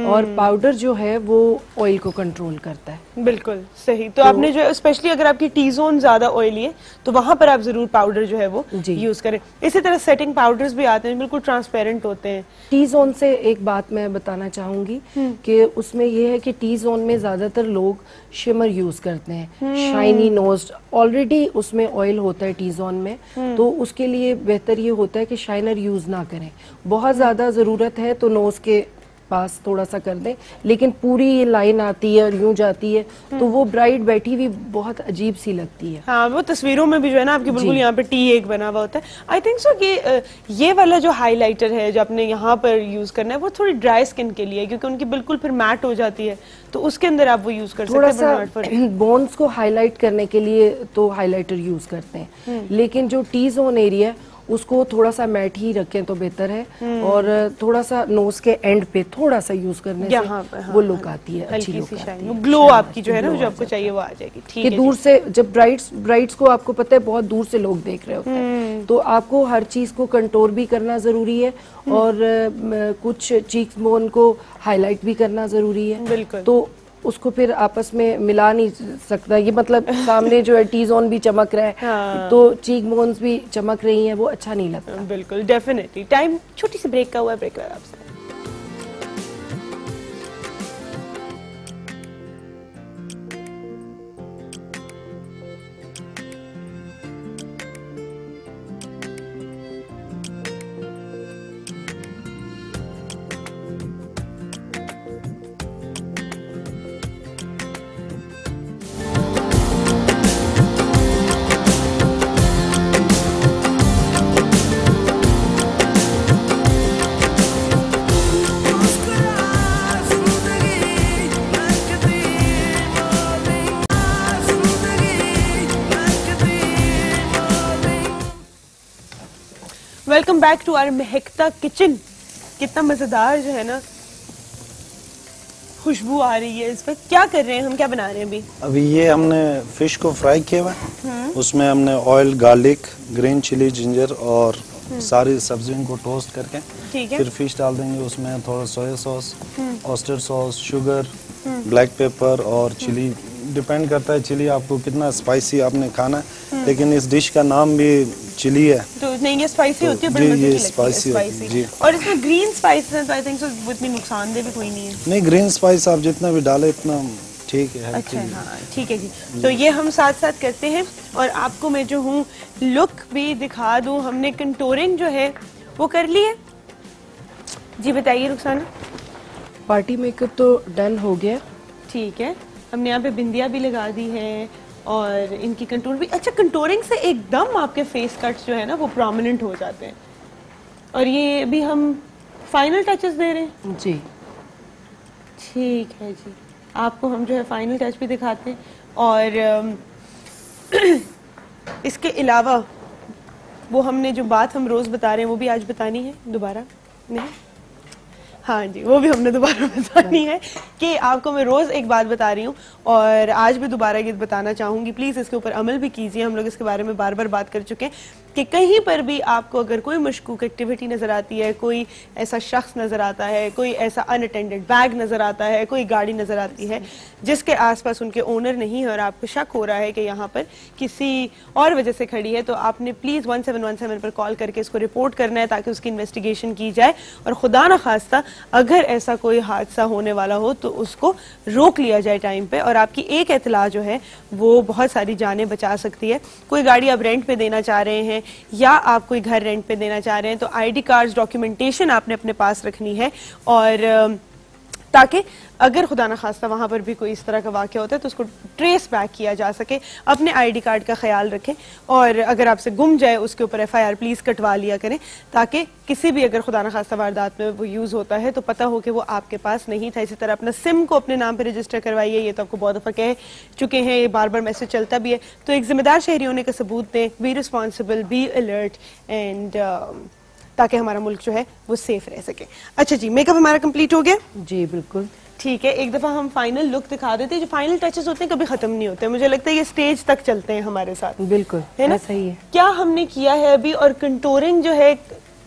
और पाउडर जो है वो ऑयल को कंट्रोल करता है। बिल्कुल सही। तो आपने जो स्पेशली अगर आपकी टी जोन ज्यादा ऑयली है तो वहां पर आप जरूर पाउडर जो है वो यूज करें। इसी तरह सेटिंग पाउडर्स भी आते हैं, बिल्कुल ट्रांसपेरेंट होते हैं। टी जोन से एक बात मैं बताना चाहूंगी कि उसमें ये है कि टी जोन में ज्यादातर लोग शिमर यूज करते हैं, शाइनी नोज, ऑलरेडी उसमें ऑयल होता है टी जोन में, तो उसके लिए बेहतर ये होता है कि शाइनर यूज ना करें। बहुत ज्यादा जरूरत है तो नोज के पास थोड़ा सा कर दें, लेकिन पूरी ये लाइन आती है और यूं जाती है तो वो ब्राइड बैठी हुई बहुत अजीब सी लगती है। हाँ, वो तस्वीरों में भी जो है ना आपकी बिल्कुल यहाँ पे टी एक बना हुआ होता है। आई थिंक सो कि ये वाला जो हाइलाइटर है जो आपने यहाँ पर यूज करना है वो थोड़ी ड्राई स्किन के लिए है, क्योंकि उनकी बिल्कुल फिर मैट हो जाती है, तो उसके अंदर आप वो यूज कर सकते हैं। थोड़ा सा बोन्स को हाईलाइट करने के लिए तो हाइलाइटर यूज करते हैं, लेकिन जो टी जोन एरिया है उसको थोड़ा सा मैट ही रखें तो बेहतर है, और थोड़ा सा नोज के एंड पे थोड़ा सा यूज करने से वो लुक आती है, अच्छी लुक आती है, ग्लो आपकी जो है ना जो आपको चाहिए वो आ जाएगी। ठीक है। दूर से जब ब्राइड्स को आपको पता है बहुत दूर से लोग देख रहे होते हैं, तो आपको हर चीज को कंटोर भी करना जरूरी है और कुछ चीक्स बोन को हाईलाइट भी करना जरूरी है। बिल्कुल। तो उसको फिर आपस में मिला नहीं सकता, ये मतलब सामने जो है टी जोन भी चमक रहा है हाँ। तो चीक बोन्स भी चमक रही हैं, वो अच्छा नहीं लगता। बिल्कुल, डेफिनेटली। टाइम छोटी सी ब्रेक का हुआ है, ब्रेक कर आपसे। वेलकम बैक टू आवर महकता किचन। कितना मजेदार जो है ना खुशबू आ रही है इस वक्त। क्या कर रहे हैं हम, क्या बना रहे हैं अभी? अभी ये हमने फिश को फ्राई किया हुआ है, उसमें हमने oil, garlic, green chilli, ginger और सारी सब्जियों को टोस्ट करके फिर फिश डाल देंगे। उसमें थोड़ा soya sauce, oyster sauce, sugar, black pepper और चिली, डिपेंड करता है चिली आपको कितना स्पाइसी आपने खाना है, लेकिन इस डिश का नाम भी चिली है तो नहीं ये स्पाइसी होती है, जी ये स्पाइसी होती है जी। और इसमें ग्रीन स्पाइसेस हैं तो आई थिंक सो उतनी नुकसानदेह भी कोई नहीं है। नहीं, ग्रीन स्पाइस आप जितना भी डालें इतना ठीक है। अच्छा, हाँ ठीक है जी। तो ये हम साथ साथ करते हैं और आपको मैं जो हूँ लुक भी दिखा दूँ। हमने कंटोरिंग जो है वो कर ली है जी। बताइए रुखसाना। पार्टी मेकअप तो डन हो गया। ठीक है, हमने यहाँ पे बिंदिया भी लगा दी है और इनकी कंटूर भी। अच्छा, कंटोरिंग से एकदम आपके फेस कट्स जो है ना वो प्रोमिनेंट हो जाते हैं। और ये भी हम फाइनल टचेस दे रहे हैं जी। ठीक है जी, आपको हम जो है फाइनल टच भी दिखाते हैं। और इसके अलावा वो हमने जो बात हम रोज बता रहे हैं वो भी आज बतानी है दोबारा। नहीं, हाँ जी, वो भी हमने दोबारा बतानी है कि आपको मैं रोज़ एक बात बता रही हूँ और आज भी दोबारा ये बताना चाहूँगी। प्लीज़ इसके ऊपर अमल भी कीजिए। हम लोग इसके बारे में बार बार बात कर चुके हैं कि कहीं पर भी आपको अगर कोई मशकूक एक्टिविटी नज़र आती है, कोई ऐसा शख्स नज़र आता है, कोई ऐसा अनअटेंडेड बैग नज़र आता है, कोई गाड़ी नज़र आती है जिसके आसपास उनके ओनर नहीं है और आपको शक हो रहा है कि यहाँ पर किसी और वजह से खड़ी है, तो आपने प्लीज़ 1717 पर कॉल करके इसको रिपोर्ट करना है ताकि उसकी इन्वेस्टिगेशन की जाए और खुदा न खास्ता अगर ऐसा कोई हादसा होने वाला हो तो उसको रोक लिया जाए टाइम पे। और आपकी एक इत्तला जो है वो बहुत सारी जानें बचा सकती है। कोई गाड़ी आप रेंट पे देना चाह रहे हैं या आप कोई घर रेंट पे देना चाह रहे हैं तो आईडी कार्ड्स, डॉक्यूमेंटेशन आपने अपने पास रखनी है, और ताकि अगर खुदा न खास्ता वहाँ पर भी कोई इस तरह का वाक़या होता है तो उसको ट्रेस बैक किया जा सके। अपने आईडी कार्ड का ख्याल रखें और अगर आपसे गुम जाए उसके ऊपर FIR प्लीज़ कटवा लिया करें ताकि किसी भी अगर खुदा न खास्ता वारदात में वो यूज़ होता है तो पता हो कि वो आपके पास नहीं था। इसी तरह अपना सिम को अपने नाम पर रजिस्टर करवाइए, ये तो आपको बहुत दफ़ा कह चुके हैं, ये बार बार मैसेज चलता भी है। तो एक जिम्मेदार शहरी होने का सबूत दें, be responsible, be alert and ताकि हमारा मुल्क जो है वो सेफ रह सके। अच्छा जी, मेकअप हमारा कंप्लीट हो गया? जी बिल्कुल ठीक है, एक दफा हम फाइनल लुक दिखा देते हैं। जो फाइनल टचेस होते हैं कभी खत्म नहीं होते, मुझे लगता है ये स्टेज तक चलते हैं हमारे साथ। बिल्कुल है ना? ऐसा ही है। क्या हमने किया है अभी, और कंटोरिंग जो है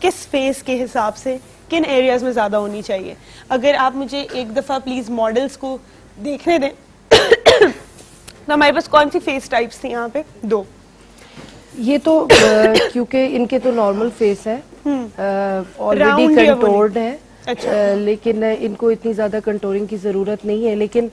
किस फेस के हिसाब से किन एरियाज में ज्यादा होनी चाहिए? अगर आप मुझे एक दफा प्लीज मॉडल्स को देखने दें तो हमारे पास कौन सी फेस टाइप्स थी यहाँ पे? 2। ये तो क्योंकि इनके तो नॉर्मल फेस है, ऑलरेडी कंटोर्ड है। अच्छा। लेकिन इनको इतनी ज्यादा कंटोरिंग की जरूरत नहीं है। लेकिन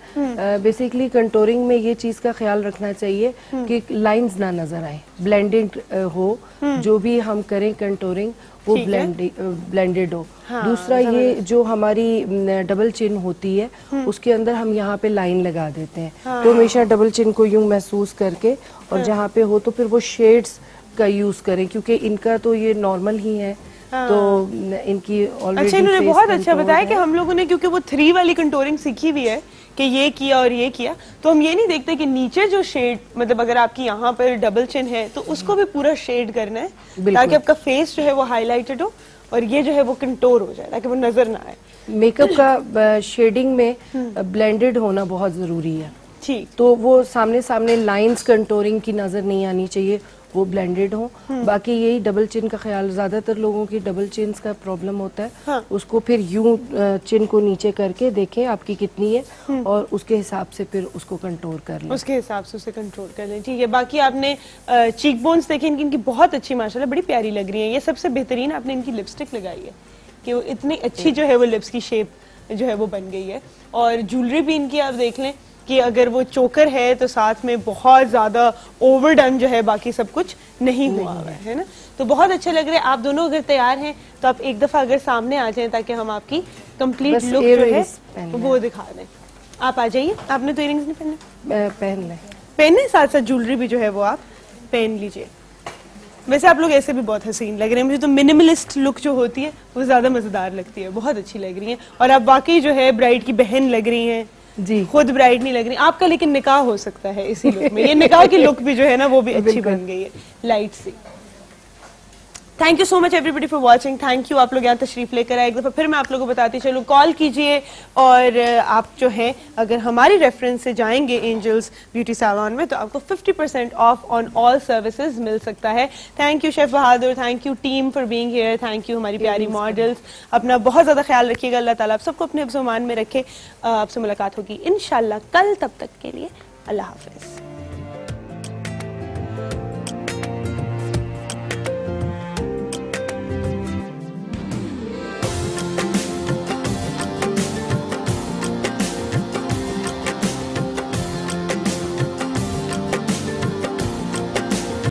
बेसिकली कंटोरिंग में ये चीज का ख्याल रखना चाहिए कि लाइंस ना नजर आए, ब्लेंडेड हो। जो भी हम करें कंटोरिंग वो ब्लेंडेड हो। हाँ, दूसरा ये जो हमारी डबल चिन होती है उसके अंदर हम यहाँ पे लाइन लगा देते हैं। हाँ। तो हमेशा डबल चिन को यूं महसूस करके और जहाँ पे हो तो फिर वो शेड्स का यूज करें, क्योंकि इनका तो ये नॉर्मल ही है। हाँ। तो इनकी ऑलरेडी अच्छा, इन्होंने बहुत अच्छा बताया कि हम लोगों ने, क्योंकि वो 3 वाली कंटोरिंग सीखी हुई है कि ये किया और ये किया, तो हम ये नहीं देखते कि नीचे जो शेड, मतलब अगर आपकी यहाँ पर डबल चिन है तो उसको भी पूरा शेड करना है ताकि आपका फेस जो है वो हाईलाइटेड हो और ये जो है वो कंटोर हो जाए ताकि वो नजर ना आए। मेकअप का शेडिंग में ब्लेंडेड होना बहुत जरूरी है। ठीक। तो वो सामने सामने लाइंस कंटोरिंग की नजर नहीं आनी चाहिए, वो ब्लेंडेड हो। बाकी यही डबल चिन का ख्याल, ज्यादातर लोगों की डबल चिन का प्रॉब्लम होता है। हाँ। उसको फिर यूं चिन को नीचे करके देखें आपकी कितनी है और उसके हिसाब से फिर उसको कंट्रोल कर लें। उसके हिसाब से उसे कंट्रोल कर लें। ठीक है, बाकी आपने चीक बोन्स देखे इनकी बहुत अच्छी, माशाल्लाह बड़ी प्यारी लग रही है। ये सबसे बेहतरीन आपने इनकी लिपस्टिक लगाई है कि वो इतनी अच्छी जो है वो लिप्स की शेप जो है वो बन गई है। और ज्वेलरी भी इनकी आप देख लें कि अगर वो चोकर है तो साथ में बहुत ज्यादा ओवरडन जो है बाकी सब कुछ नहीं हुआ है ना। तो बहुत अच्छे लग रहे हैं। आप दोनों अगर तैयार हैं तो आप एक दफा अगर सामने आ जाएं ताकि हम आपकी कंप्लीट लुक जो है वो दिखा दें। आप आ जाइए। आपने तो इयरिंग्स नहीं पहने? पहन लें। पहने, साथ साथ ज्वेलरी भी जो है वो आप पहन लीजिए। वैसे आप लोग ऐसे भी बहुत हसीन लग रहे हैं। मुझे तो मिनिमलिस्ट लुक जो होती है वो ज्यादा मजेदार लगती है, बहुत अच्छी लग रही है। और आप वाकई जो है ब्राइड की बहन लग रही हैं जी, खुद ब्राइड नहीं लग रही आपका। लेकिन निकाह हो सकता है इसी लुक में। ये निकाह की लुक भी जो है ना वो भी अच्छी बन गई है लाइट सी। Thank you so much everybody for watching. Thank you, आप लोग यहाँ तशरीफ लेकर आए। एक दफा फिर मैं आप लोगों को बताती चलूँ, कॉल कीजिए और आप जो है अगर हमारी रेफरेंस से जाएंगे एंजल्स ब्यूटी सैलून में तो आपको 50% ऑफ ऑन ऑल सर्विसेज मिल सकता है। Thank you chef Bahadur, thank you team for being here, thank you हमारी प्यारी मॉडल्स। अपना बहुत ज्यादा ख्याल रखिएगा। अल्लाह ताला आप सबको अपने हिफ्ज़-ओ-मान में रखे। आपसे मुलाकात होगी इंशाल्लाह कल, तब तक के लिए अल्लाह हाफिज।